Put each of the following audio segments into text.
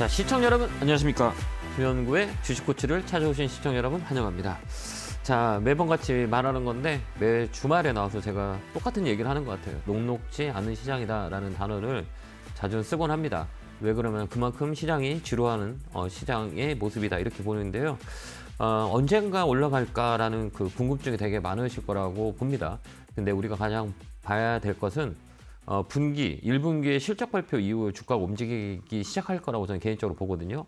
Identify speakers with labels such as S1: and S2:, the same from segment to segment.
S1: 자, 시청자 여러분 안녕하십니까. 김연구의 주식코치를 찾아오신 시청자 여러분 환영합니다. 자, 매번 같이 말하는 건데 매 주말에 나와서 제가 똑같은 얘기를 하는 것 같아요. 녹록지 않은 시장이다라는 단어를 자주 쓰곤 합니다. 왜 그러면 그만큼 시장이 지루하는 시장의 모습이다 이렇게 보는데요. 언젠가 올라갈까라는 그 궁금증이 되게 많으실 거라고 봅니다. 근데 우리가 가장 봐야 될 것은 분기, 1분기의 실적 발표 이후 주가가 움직이기 시작할 거라고 저는 개인적으로 보거든요.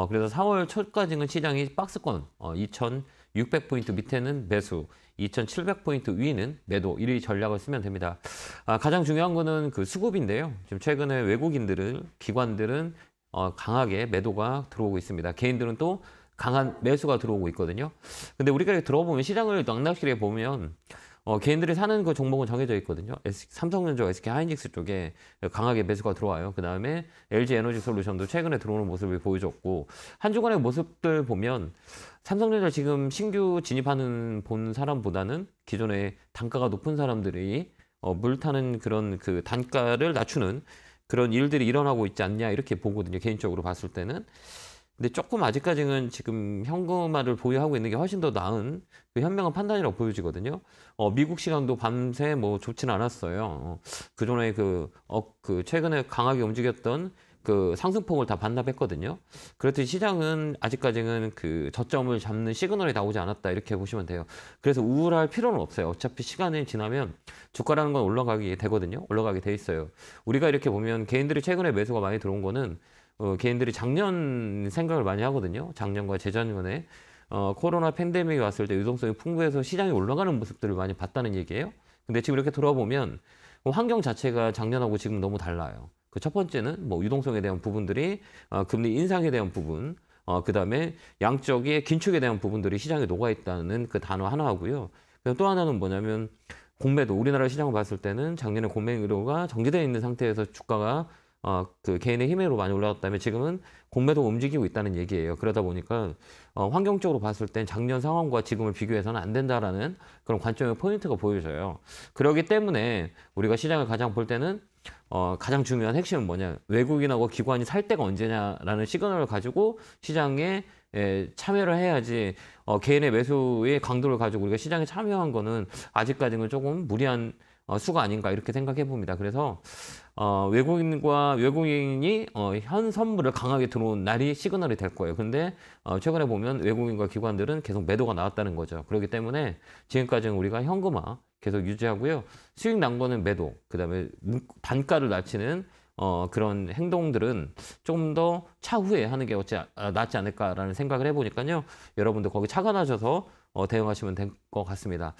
S1: 그래서 4월 초까지는 시장이 박스권, 2,600포인트 밑에는 매수, 2,700포인트 위는 매도, 이 전략을 쓰면 됩니다. 가장 중요한 거는 그 수급인데요. 지금 최근에 외국인들은, 기관들은 강하게 매도가 들어오고 있습니다. 개인들은 또 강한 매수가 들어오고 있거든요. 근데 우리가 들어보면 시장을 낭낭실에 보면 개인들이 사는 그 종목은 정해져 있거든요. 삼성전자, SK하이닉스 쪽에 강하게 매수가 들어와요. 그 다음에 LG에너지솔루션도 최근에 들어오는 모습을 보여줬고, 한 주간의 모습들 보면 삼성전자 지금 신규 진입하는 본 사람보다는 기존에 단가가 높은 사람들이 물 타는 그런 그 단가를 낮추는 그런 일들이 일어나고 있지 않냐 이렇게 보거든요. 개인적으로 봤을 때는. 근데 조금 아직까지는 지금 현금화를 보유하고 있는 게 훨씬 더 나은 그 현명한 판단이라고 보여지거든요. 미국 시장도 밤새 뭐 좋지는 않았어요. 그전에 그 최근에 강하게 움직였던 그 상승폭을 다 반납했거든요. 그렇듯이 시장은 아직까지는 그 저점을 잡는 시그널이 나오지 않았다 이렇게 보시면 돼요. 그래서 우울할 필요는 없어요. 어차피 시간이 지나면 주가라는 건 올라가게 되거든요. 올라가게 돼 있어요. 우리가 이렇게 보면 개인들이 최근에 매수가 많이 들어온 거는 개인들이 작년 생각을 많이 하거든요. 작년과 재작년에 코로나 팬데믹이 왔을 때 유동성이 풍부해서 시장이 올라가는 모습들을 많이 봤다는 얘기예요. 근데 지금 이렇게 돌아보면 환경 자체가 작년하고 지금 너무 달라요. 그 첫 번째는 뭐 유동성에 대한 부분들이 금리 인상에 대한 부분, 그 다음에 양적의 긴축에 대한 부분들이 시장에 녹아 있다는 그 단어 하나 하고요. 그다음 또 하나는 뭐냐면 공매도, 우리나라 시장을 봤을 때는 작년에 공매도가 정지되어 있는 상태에서 주가가 그 개인의 힘으로 많이 올라갔다면 지금은 공매도가 움직이고 있다는 얘기예요. 그러다 보니까 환경적으로 봤을 땐 작년 상황과 지금을 비교해서는 안 된다라는 그런 관점의 포인트가 보여져요. 그렇기 때문에 우리가 시장을 가장 볼 때는 가장 중요한 핵심은 뭐냐, 외국인하고 기관이 살 때가 언제냐라는 시그널을 가지고 시장에 참여를 해야지 개인의 매수의 강도를 가지고 우리가 시장에 참여한 거는 아직까지는 조금 무리한 수가 아닌가 이렇게 생각해 봅니다. 그래서 외국인이 현 선물을 강하게 들어온 날이 시그널이 될 거예요. 근데 최근에 보면 외국인과 기관들은 계속 매도가 나왔다는 거죠. 그렇기 때문에 지금까지는 우리가 현금화 계속 유지하고요. 수익 난 거는 매도, 그다음에 단가를 낮추는 그런 행동들은 조금 더 차후에 하는 게 낫지 않을까라는 생각을 해보니까요. 여러분들 거기 착안하셔서 대응하시면 될 것 같습니다.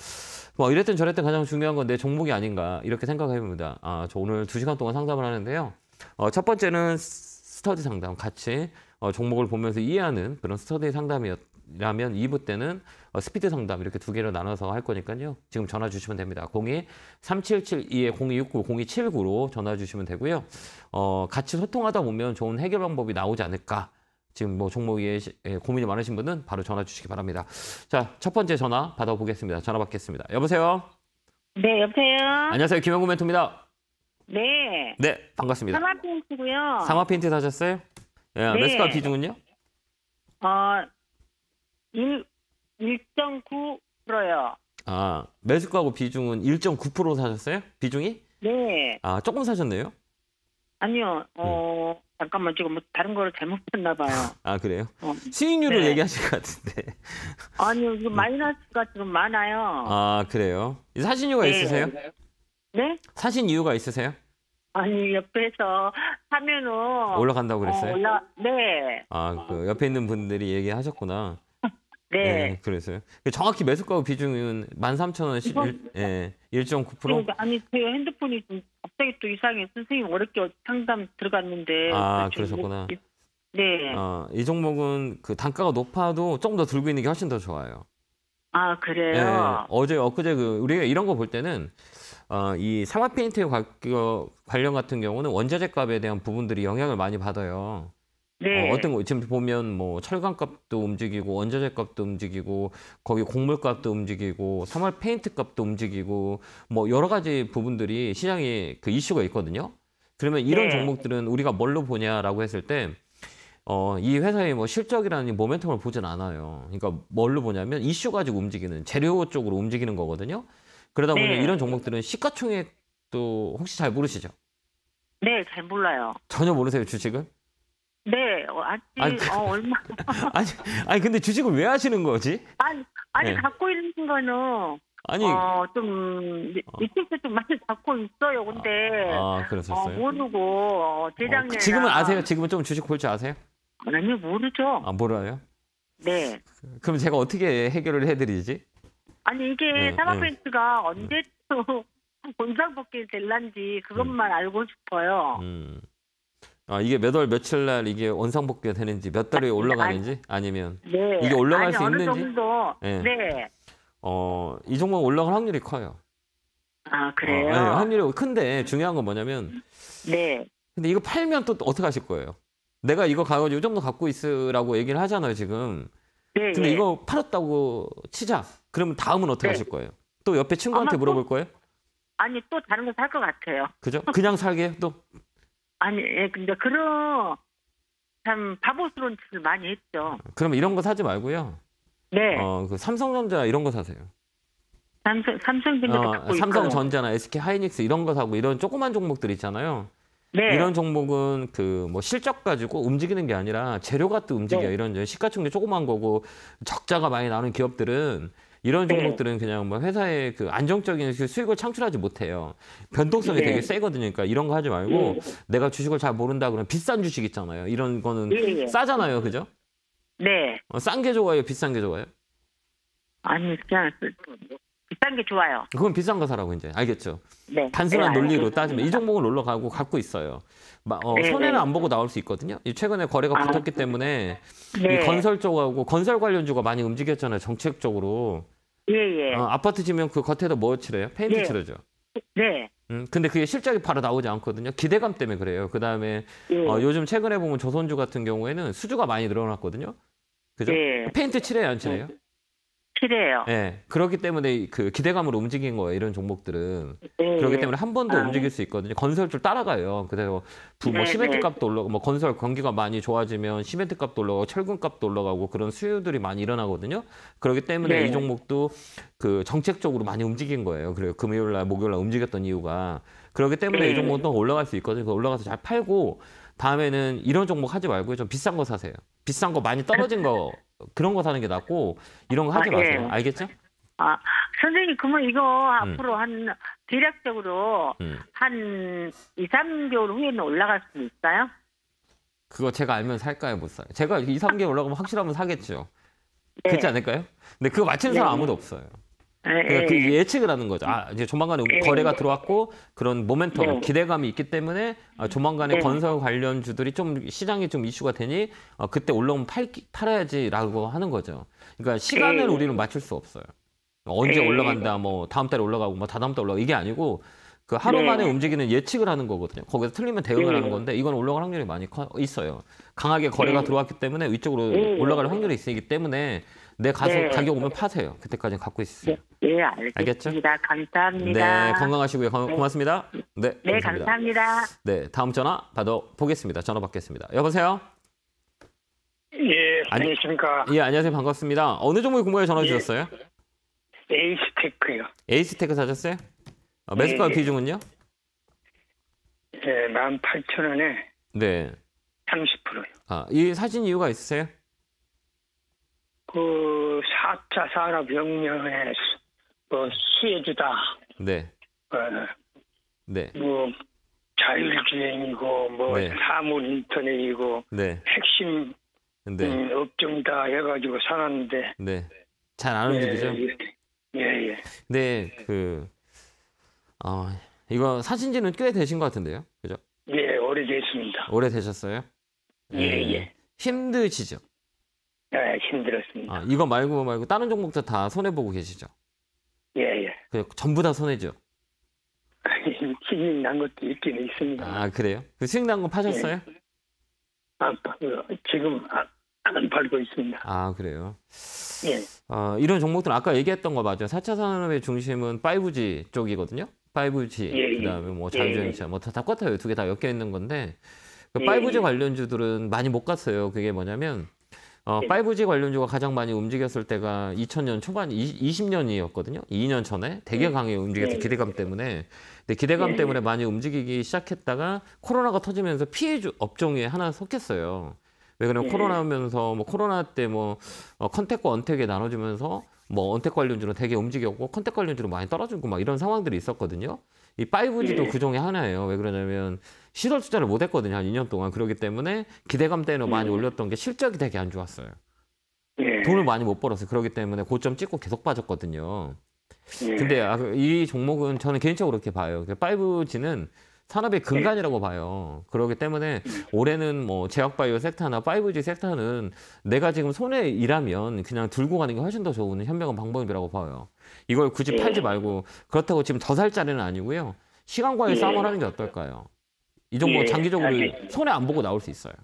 S1: 뭐 이랬든 저랬든 가장 중요한 건 내 종목이 아닌가 이렇게 생각해봅니다. 저 오늘 2시간 동안 상담을 하는데요. 첫 번째는 스터디 상담, 같이 종목을 보면서 이해하는 그런 스터디 상담이라면 2부 때는 스피드 상담 이렇게 두 개로 나눠서 할 거니까요. 지금 전화 주시면 됩니다. 02-3772-0269, 0279로 전화 주시면 되고요. 같이 소통하다 보면 좋은 해결 방법이 나오지 않을까. 지금 뭐 종목에 고민이 많으신 분은 바로 전화 주시기 바랍니다. 자, 첫 번째 전화 받아보겠습니다. 전화 받겠습니다. 여보세요?
S2: 네, 여보세요?
S1: 안녕하세요. 김영구 멘토입니다.
S2: 네.
S1: 네, 반갑습니다.
S2: 상하페인트고요.
S1: 상하페인트 사셨어요? 예,
S2: 네.
S1: 매수가 비중은요?
S2: 1.9%요.
S1: 매수가하고 비중은 1.9% 사셨어요? 비중이?
S2: 네.
S1: 조금 사셨네요?
S2: 아니요, 잠깐만, 지금 뭐 다른 거를 잘못 봤나 봐요.
S1: 그래요? 수익률을
S2: 네.
S1: 얘기하실 것 같은데.
S2: 아니요, 지금 마이너스가 지금 많아요.
S1: 그래요? 사신 이유가
S2: 네.
S1: 있으세요?
S2: 네?
S1: 사신 이유가 있으세요?
S2: 아니, 옆에서 하면은.
S1: 올라간다고 그랬어요?
S2: 네.
S1: 그 옆에 있는 분들이 얘기하셨구나.
S2: 네.
S1: 그래서요. 정확히 매수가 비중은 13,000원, 1.9%?
S2: 그러니까, 아니, 제 핸드폰이 좀 갑자기 또 이상해. 선생님 어렵게 상담 들어갔는데.
S1: 그러셨구나.
S2: 네.
S1: 이 종목은 그 단가가 높아도 조금 더 들고 있는 게 훨씬 더 좋아요.
S2: 그래요?
S1: 엊그제 우리가 이런 거 볼 때는 이 상하페인트 관련 같은 경우는 원자재 값에 대한 부분들이 영향을 많이 받아요.
S2: 네.
S1: 어떤 거 지금 보면 뭐 철강 값도 움직이고 원자재 값도 움직이고 거기 곡물 값도 움직이고 사말 페인트 값도 움직이고 뭐 여러 가지 부분들이 시장에 그 이슈가 있거든요. 그러면 이런 종목들은 우리가 뭘로 보냐라고 했을 때 이 회사의 뭐 실적이라는 이 모멘텀을 보진 않아요. 그러니까 뭘로 보냐면 이슈 가지고 움직이는 재료 쪽으로 움직이는 거거든요. 그러다 보니
S2: 네.
S1: 이런 종목들은 시가총액도 혹시 잘 모르시죠?
S2: 네, 잘 몰라요.
S1: 전혀 모르세요, 주식을?
S2: 네,
S1: 아니,
S2: 아직 얼마
S1: 아니 근데 주식을 왜 하시는 거지?
S2: 아니
S1: 네.
S2: 갖고 있는 거는
S1: 아니,
S2: 좀 밑에서 좀 많이 갖고 있어요. 근데
S1: 그러셨어요?
S2: 모르고 재작년에
S1: 지금은 아세요? 지금은 좀 주식 볼 줄 아세요?
S2: 아니 모르죠.
S1: 아, 몰라요?
S2: 네.
S1: 그럼 제가 어떻게 해결을 해드리지?
S2: 아니 이게
S1: 네,
S2: 사마펜트가 언제 또 본상복귀 될란지 그것만 알고 싶어요.
S1: 이게 몇 월 며칠 날 이게 원상복귀가 되는지, 몇 달에 올라가는지, 아니면
S2: 네.
S1: 이게 올라갈
S2: 아니,
S1: 수
S2: 어느
S1: 있는지?
S2: 정도.
S1: 네.
S2: 네.
S1: 이 종목 올라갈 확률이 커요.
S2: 아 그래요?
S1: 네, 확률이 큰데 중요한 건 뭐냐면,
S2: 네.
S1: 근데 이거 팔면 또 어떻게 하실 거예요? 내가 이거 가가지고 이 정도 갖고 있으라고 얘기를 하잖아요, 지금.
S2: 네.
S1: 근데
S2: 예.
S1: 이거 팔았다고 치자. 그러면 다음은 어떻게
S2: 네.
S1: 하실 거예요? 또 옆에 친구한테
S2: 아마
S1: 물어볼 거예요?
S2: 아니 또 다른 거 살 것 같아요.
S1: 그죠? 그냥 살게 또.
S2: 아니 근데 그런 참 바보스러운 짓을 많이 했죠.
S1: 그러면 이런 거 사지 말고요.
S2: 네.
S1: 그 삼성전자 이런 거 사세요.
S2: 삼성전자도 갖고 있고.
S1: 삼성전자나 SK 하이닉스 이런 거 사고 이런 조그만 종목들 있잖아요.
S2: 네.
S1: 이런 종목은 그 뭐 실적 가지고 움직이는 게 아니라 재료가 또 움직여요.
S2: 네.
S1: 이런 시가총액 조그만 거고 적자가 많이 나는 기업들은 이런
S2: 네.
S1: 종목들은 그냥 뭐 회사의 그 안정적인 그 수익을 창출하지 못해요. 변동성이
S2: 네.
S1: 되게 세거든요. 그러니까 이런 거 하지 말고 내가 주식을 잘 모른다 그러면 비싼 주식 있잖아요. 이런 거는
S2: 예.
S1: 싸잖아요. 그죠?
S2: 네.
S1: 싼 게 좋아요? 비싼 게 좋아요?
S2: 아니 그냥 비싼 게 좋아요.
S1: 그건 비싼 거 사라고 이제 알겠죠?
S2: 네.
S1: 단순한
S2: 네,
S1: 논리로
S2: 알겠습니다.
S1: 따지면 이 종목을 올라가고 갖고 있어요.
S2: 네,
S1: 손해는
S2: 네.
S1: 안 보고 나올 수 있거든요. 최근에 거래가 붙었기 때문에
S2: 네.
S1: 이 건설 쪽하고 건설 관련주가 많이 움직였잖아요. 정책적으로.
S2: 예.
S1: 아파트 지면 그 겉에다 뭐 칠해요? 페인트
S2: 네.
S1: 칠하죠.
S2: 네.
S1: 근데 그게 실적이 바로 나오지 않거든요. 기대감 때문에 그래요. 그다음에
S2: 예.
S1: 요즘 최근에 보면 조선주 같은 경우에는 수주가 많이 늘어났거든요. 그죠?
S2: 네.
S1: 페인트 칠해요, 안 칠해요?
S2: 필요해요.
S1: 네. 그렇기 때문에 그 기대감으로 움직인 거예요. 이런 종목들은.
S2: 네.
S1: 그렇기 때문에 한 번 더 움직일 수 있거든요. 건설줄 따라가요. 그래서 뭐
S2: 네,
S1: 시멘트
S2: 네.
S1: 값도 올라가고 뭐 건설 경기가 많이 좋아지면 시멘트 값도 올라가고 철근 값도 올라가고 그런 수요들이 많이 일어나거든요. 그렇기 때문에
S2: 네.
S1: 이 종목도 그 정책적으로 많이 움직인 거예요. 그래요. 금요일 날, 목요일 날 움직였던 이유가. 그렇기 때문에
S2: 네.
S1: 이 종목도 올라갈 수 있거든요. 그래서 올라가서 잘 팔고 다음에는 이런 종목 하지 말고요. 좀 비싼 거 사세요. 비싼 거 많이 떨어진 거 그런 거 사는 게 낫고 이런 거 하지
S2: 예.
S1: 마세요. 알겠죠?
S2: 선생님 그러면 이거 앞으로 한 대략적으로 한 2, 3개월 후에는 올라갈 수 있어요?
S1: 그거 제가 알면 살까요? 못 사요? 제가 2, 3개월 올라가면 확실하면 사겠죠.
S2: 네.
S1: 그렇지 않을까요? 근데 그거 맞히는 사람
S2: 네.
S1: 아무도 없어요.
S2: 예.
S1: 그러니까 그 예측을 하는 거죠. 이제 조만간에 거래가 들어왔고 그런 모멘텀,
S2: 네.
S1: 기대감이 있기 때문에 조만간에
S2: 네.
S1: 건설 관련주들이 좀 시장이 좀 이슈가 되니 그때 올라오면 팔아야지라고 하는 거죠. 그러니까 시간을
S2: 네.
S1: 우리는 맞출 수 없어요. 언제
S2: 네.
S1: 올라간다, 뭐 다음 달에 올라가고 뭐 다다음 달에 올라가고 이게 아니고 그 하루
S2: 네.
S1: 만에 움직이는 예측을 하는 거거든요. 거기서 틀리면 대응을
S2: 네.
S1: 하는 건데 이건 올라갈 확률이 많이 있어요. 강하게 거래가 들어왔기 때문에 위쪽으로 올라갈 확률이 있기 때문에 내 가서
S2: 네.
S1: 가격 오면 파세요. 그때까지는 갖고 있으세요.
S2: 예, 알겠습니다. 감사합니다.
S1: 네, 건강하시고요. 고맙습니다. 네,
S2: 네, 감사합니다.
S1: 네, 다음 전화 받아보겠습니다. 전화 받겠습니다. 여보세요?
S3: 예, 안녕하십니까.
S1: 예, 안녕하세요. 반갑습니다. 어느 종목에 궁금해 전화 주셨어요?
S3: 에이스테크요.
S1: 에이스테크 사셨어요? 매수가
S3: 예.
S1: 비중은요?
S3: 예, 18,000원에
S1: 네.
S3: 30%요.
S1: 이 사신 이유가 있으세요?
S3: 그 4차 산업혁명의 수혜주다.
S1: 네. 네.
S3: 뭐 자율주행이고 뭐
S1: 네.
S3: 사물 인터넷이고
S1: 네.
S3: 핵심
S1: 네.
S3: 업종이다 해가지고 사놨는데.
S1: 네. 잘 안 움직이죠?
S3: 예.
S1: 네, 이거 사신 지는 꽤 되신 것 같은데요? 그죠?
S3: 예, 오래됐습니다.
S1: 오래 되셨어요?
S3: 예.
S1: 힘드시죠?
S3: 예, 힘들었습니다.
S1: 이거 말고 다른 종목도 다 손해보고 계시죠?
S3: 예.
S1: 전부 다 손해죠?
S3: 힘이 난 것도 있긴 있습니다.
S1: 그래요? 그 수익 난 거 파셨어요?
S3: 지금 안 팔고 있습니다.
S1: 그래요?
S3: 예.
S1: 이런 종목들은 아까 얘기했던 거 맞아요. 4차 산업의 중심은 5G 쪽이거든요. 5G,
S3: 예.
S1: 그다음에 뭐 자율주행차, 뭐 다 똑같아요. 두 개 다 엮여 있는 건데 그 5G 관련주들은 많이 못 갔어요. 그게 뭐냐면 5G 관련주가 가장 많이 움직였을 때가 2000년 초반 20년이었거든요. 2년 전에 되게 강하게 움직였어요. 기대감 때문에. 근데 기대감 때문에 많이 움직이기 시작했다가 코로나가 터지면서 피해 업종에 하나 속했어요. 왜 그러면 코로나면서 뭐 코로나 때 뭐 컨택과 언택에 나눠지면서 뭐 언택 관련주는 되게 움직였고 컨택 관련주는 많이 떨어지고 막 이런 상황들이 있었거든요. 이 5G도 그 중에 하나예요. 왜 그러냐면 시설 투자를 못 했거든요. 한 2년 동안. 그렇기 때문에 기대감 때문에 많이 올렸던 게 실적이 되게 안 좋았어요. 돈을 많이 못 벌었어요. 그렇기 때문에 고점 찍고 계속 빠졌거든요. 근데 이 종목은 저는 개인적으로 그렇게 봐요. 5G는 산업의 근간이라고 봐요. 그렇기 때문에 올해는 뭐 제약바이오 섹터나 5G 섹터는 내가 지금 손에 일하면 그냥 들고 가는 게 훨씬 더 좋은 현명한 방법이라고 봐요. 이걸 굳이 팔지 말고 그렇다고 지금 더 살 자리는 아니고요. 시간과의 싸움을 하는 게 어떨까요? 이 종목은 장기적으로 손해 안 보고 나올 수 있어요.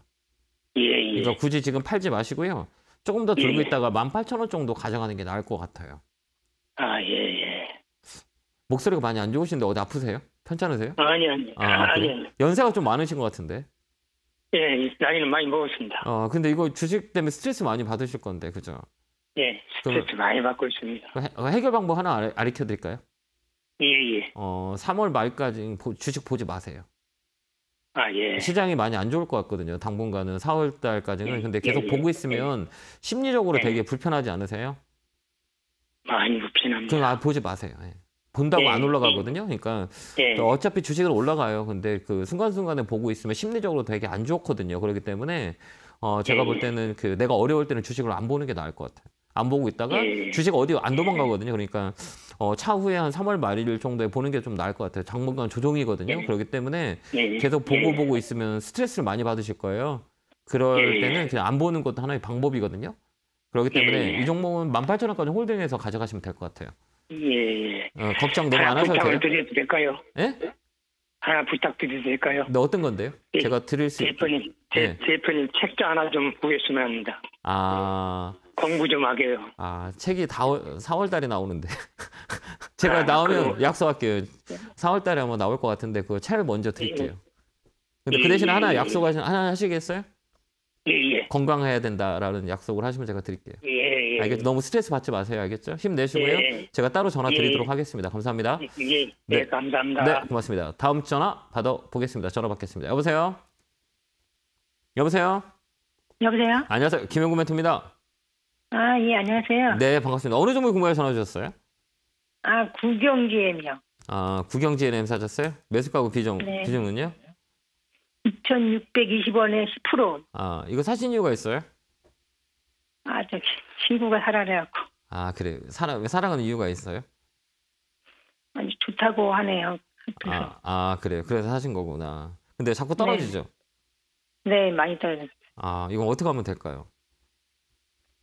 S1: 그러니까 굳이 지금 팔지 마시고요. 조금 더 들고 있다가 18,000원 정도 가져가는 게 나을 것 같아요. 목소리가 많이 안 좋으신데 어디 아프세요? 편찮으세요?
S3: 아니.
S1: 연세가 좀 많으신 것 같은데.
S3: 예, 나이는 많이 먹었습니다.
S1: 근데 이거 주식 때문에 스트레스 많이 받으실 건데, 그죠?
S3: 예, 스트레스 많이 받고 있습니다.
S1: 해결 방법 하나 알려 드릴까요?
S3: 예.
S1: 3월 말까지 주식 보지 마세요.
S3: 예.
S1: 시장이 많이 안 좋을 것 같거든요. 당분간은 4월 달까지는. 근데 계속 보고 있으면 심리적으로 되게 불편하지 않으세요?
S3: 많이 불편합니다.
S1: 그럼 보지 마세요. 본다고 안 올라가거든요. 그러니까 어차피 주식은 올라가요. 근데 그 순간순간에 보고 있으면 심리적으로 되게 안 좋거든요. 그렇기 때문에 제가 볼 때는 내가 어려울 때는 주식을 안 보는 게 나을 것 같아요. 안 보고 있다가 주식 어디 안 도망가거든요. 그러니까 차후에 한 3월 말일 정도에 보는 게 좀 나을 것 같아요. 당분간 조정이거든요. 그렇기 때문에 계속 보고 있으면 스트레스를 많이 받으실 거예요. 그럴 때는 그냥 안 보는 것도 하나의 방법이거든요. 그렇기 때문에 이 종목은 18,000원까지 홀딩해서 가져가시면 될 것 같아요. 걱정 너무 안 하셔도 돼요.
S3: 부탁을 드려도 될까요?
S1: 예?
S3: 하나 부탁드려도 될까요?
S1: 네, 어떤 건데요? 제가 드릴 수
S3: 대표님, 대표님 책자 하나 좀 구했으면 합니다. 공부 좀 하게요.
S1: 책이 4월 달에 나오는데. 제가 나오면 약속할게요. 4월 달에 아마 나올 것 같은데 그 책을 먼저 드릴게요. 근데 그 대신에 하나 하나 하시겠어요? 건강해야 된다라는 약속을 하시면 제가 드릴게요. 알겠죠? 너무 스트레스 받지 마세요. 알겠죠? 힘내시고요. 제가 따로 전화 드리도록 하겠습니다. 감사합니다.
S3: 네, 감사합니다.
S1: 네, 고맙습니다. 다음 전화 받아보겠습니다. 전화 받겠습니다. 여보세요? 여보세요? 안녕하세요. 김영구 멘토입니다.
S2: 예, 안녕하세요.
S1: 네, 반갑습니다. 어느 종목 궁금해 전화 주셨어요?
S2: 구경GM이요.
S1: 구경GM 사셨어요? 매수가고 비중은요?
S2: 2,620원에 10%.
S1: 이거 사신 이유가 있어요?
S2: 저 친구가 사라래갖고.
S1: 그래요. 사랑하는 이유가 있어요?
S2: 아니, 좋다고 하네요.
S1: 그래요. 그래서 사신 거구나. 근데 자꾸 떨어지죠?
S2: 네, 많이 떨어져요.
S1: 이건 어떻게 하면 될까요?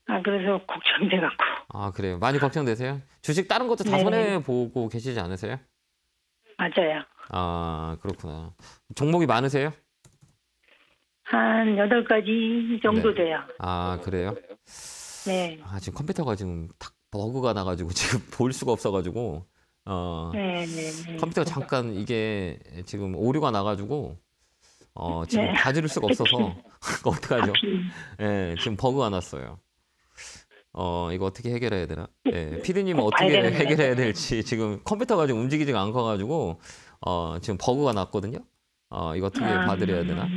S2: 그래서 걱정돼갖고.
S1: 그래요. 많이 걱정되세요? 주식 다른 것도 다 손해보고 계시지 않으세요?
S2: 맞아요.
S1: 그렇구나. 종목이 많으세요?
S2: 한 8가지 정도 돼요.
S1: 그래요?
S2: 네.
S1: 지금 컴퓨터가 지금 버그가 나가지고 지금 볼 수가 없어가지고 컴퓨터가 잠깐 이게 지금 오류가 나가지고 지금 가지를 수가 없어서 어떡하죠? 지금 버그가 났어요. 이거 어떻게 해결해야 되나? 피디님은 어떻게 해결해야 될지 지금 컴퓨터가 지금 움직이지가 않아가지고 지금 버그가 났거든요. 이거 어떻게 봐드려야 되나?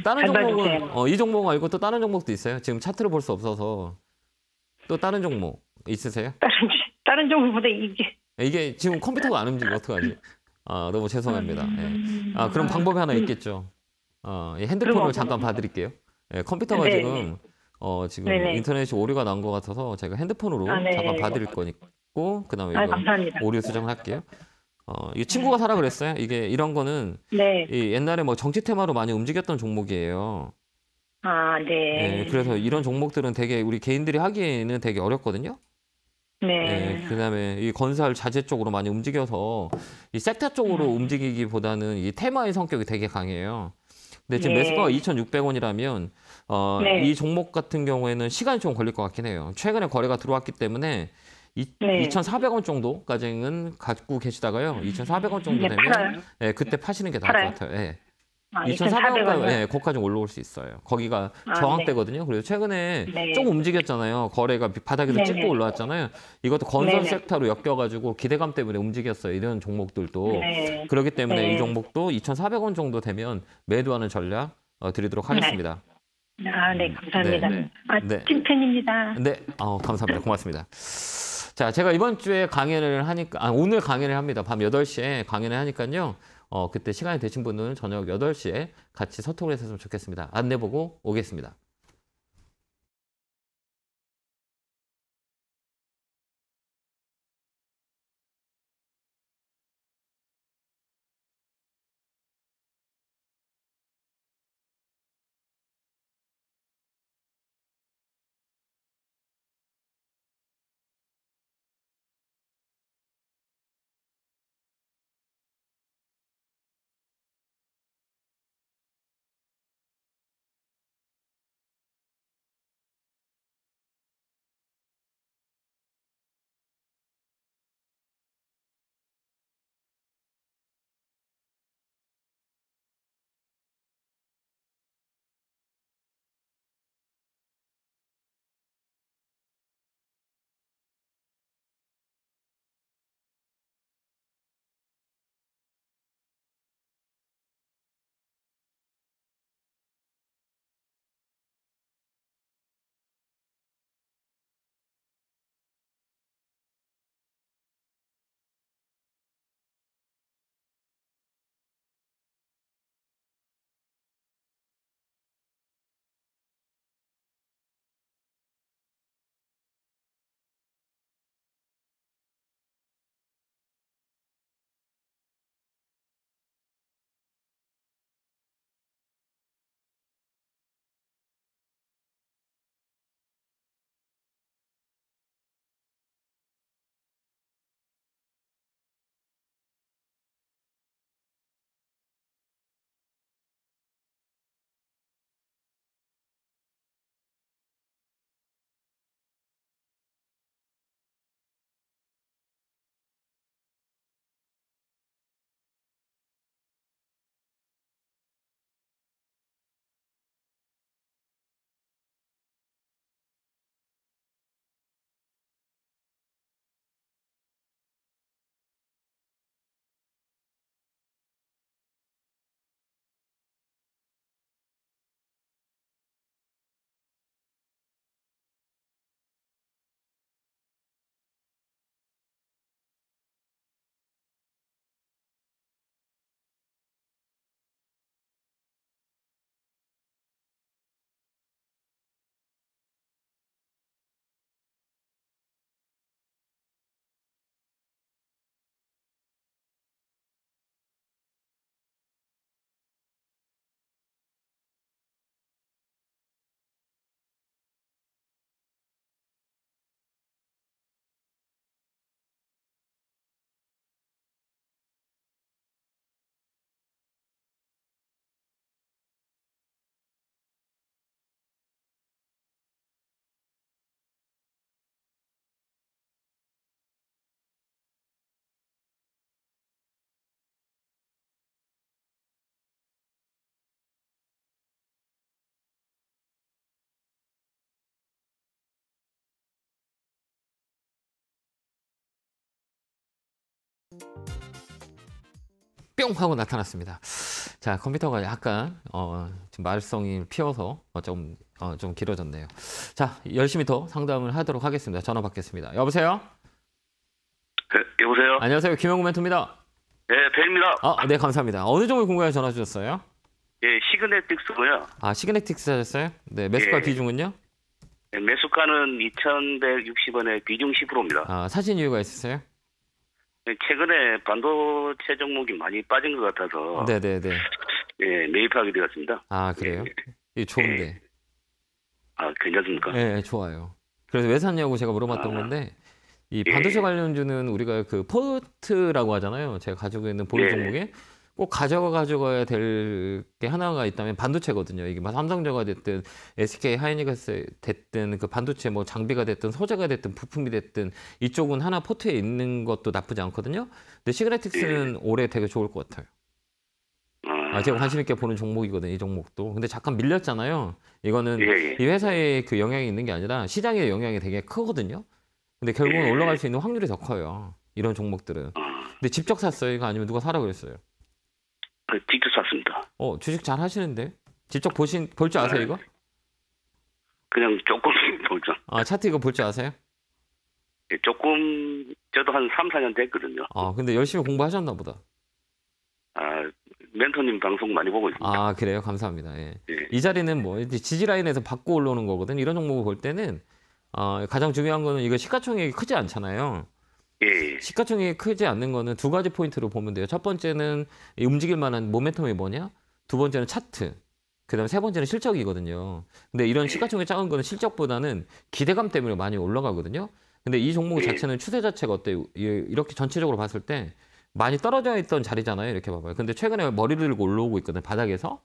S1: 다른 종목은 이 종목 말고 또 다른 종목도 있어요? 지금 차트를 볼 수 없어서 또 다른 종목 있으세요?
S2: 다른 종목보다
S1: 이게 지금 컴퓨터가 안 움직여 어떡하지? 너무 죄송합니다. 그럼 방법이 하나 있겠죠. 핸드폰을 잠깐 봐드릴게요. 컴퓨터가 지금 인터넷이 오류가 난 것 같아서 제가 핸드폰으로 잠깐 봐드릴 거니까 그다음에 이거 오류 수정을 할게요. 이 친구가 사라 그랬어요. 이게 이런 거는 이 옛날에 뭐 정치 테마로 많이 움직였던 종목이에요. 그래서 이런 종목들은 되게 우리 개인들이 하기에는 되게 어렵거든요. 그다음에 이 건설 자재 쪽으로 많이 움직여서 이 섹터 쪽으로 움직이기보다는 이 테마의 성격이 되게 강해요. 근데 지금 매수가가 2,600원이라면 이 종목 같은 경우에는 시간이 좀 걸릴 것 같긴 해요. 최근에 거래가 들어왔기 때문에 2,400원 정도까지는 갖고 계시다가요. 2,400원 정도 되면 그때 파시는 게 나을 것 같아요. 2,400원까지 네, 거기까지 올라올 수 있어요. 거기가 저항대거든요. 그리고 최근에 좀 움직였잖아요. 거래가 바닥에서 찍고 올라왔잖아요. 이것도 건설 섹터로 엮여가지고 기대감 때문에 움직였어요. 이런 종목들도. 그렇기 때문에 이 종목도 2,400원 정도 되면 매도하는 전략 드리도록 하겠습니다.
S2: 네, 감사합니다. 찐팬입니다.
S1: 네, 감사합니다. 고맙습니다. 자, 제가 이번 주에 강연을 하니까, 오늘 강연을 합니다. 밤 8시에 강연을 하니까요. 그때 시간이 되신 분은 저녁 8시에 같이 소통을 했으면 좋겠습니다. 안내 보고 오겠습니다. 뿅 하고 나타났습니다. 자, 컴퓨터가 약간 지금 말썽이 피어서 좀 길어졌네요. 자, 열심히 더 상담을 하도록 하겠습니다. 전화 받겠습니다. 여보세요?
S4: 네, 여보세요?
S1: 안녕하세요. 김영구 멘토입니다.
S4: 네, 배입니다.
S1: 네, 감사합니다. 어느 종목 궁금해 전화 주셨어요?
S4: 예, 시그네틱스고요.
S1: 시그네틱스 하셨어요? 네, 매수가 비중은요?
S4: 네, 매수가는 2,160원에 비중 10%입니다.
S1: 사신 이유가 있으세요?
S4: 네, 최근에 반도체 종목이 많이 빠진 것 같아서
S1: 네네네.
S4: 예, 매입하게 되었습니다.
S1: 그래요? 이게 좋은데.
S4: 괜찮습니까?
S1: 네, 좋아요. 그래서 왜 샀냐고 제가 물어봤던 건데 이 반도체 관련주는 우리가 그 포트라고 하잖아요. 제가 가지고 있는 보유 종목에 꼭 가져가야 될 게 하나가 있다면 반도체거든요. 이게 뭐 삼성전자가 됐든 SK 하이닉스 됐든 그 반도체 뭐 장비가 됐든 소재가 됐든 부품이 됐든 이쪽은 하나 포트에 있는 것도 나쁘지 않거든요. 근데 시그네틱스는 올해 되게 좋을 것 같아요. 제가 관심 있게 보는 종목이거든요. 이 종목도. 근데 잠깐 밀렸잖아요. 이거는 이 회사에 그 영향이 있는 게 아니라 시장의 영향이 되게 크거든요. 근데 결국은 올라갈 수 있는 확률이 더 커요. 이런 종목들은. 근데 직접 샀어요? 이거 아니면 누가 사라고 그랬어요?
S4: 직접 샀습니다.
S1: 주식 잘 하시는데? 직접 볼 줄 아세요, 이거?
S4: 그냥 조금 볼 줄.
S1: 차트 이거 볼 줄 아세요?
S4: 조금, 저도 한 3, 4년 됐거든요.
S1: 근데 열심히 공부하셨나 보다.
S4: 멘토님 방송 많이 보고 있습니다.
S1: 그래요? 감사합니다. 예. 이 자리는 뭐, 지지라인에서 받고 올라오는 거거든. 이런 종목을 볼 때는, 가장 중요한 거는 이거 시가총액이 크지 않잖아요. 시가총액이 크지 않는 거는 두 가지 포인트로 보면 돼요. 첫 번째는 움직일 만한 모멘텀이 뭐냐? 두 번째는 차트. 그다음에 세 번째는 실적이거든요. 근데 이런 시가총액이 작은 거는 실적보다는 기대감 때문에 많이 올라가거든요. 근데 이 종목 자체는 추세 자체가 어때요? 이렇게 전체적으로 봤을 때 많이 떨어져 있던 자리잖아요. 이렇게 봐봐요. 근데 최근에 머리를 들고 올라오고 있거든요. 바닥에서.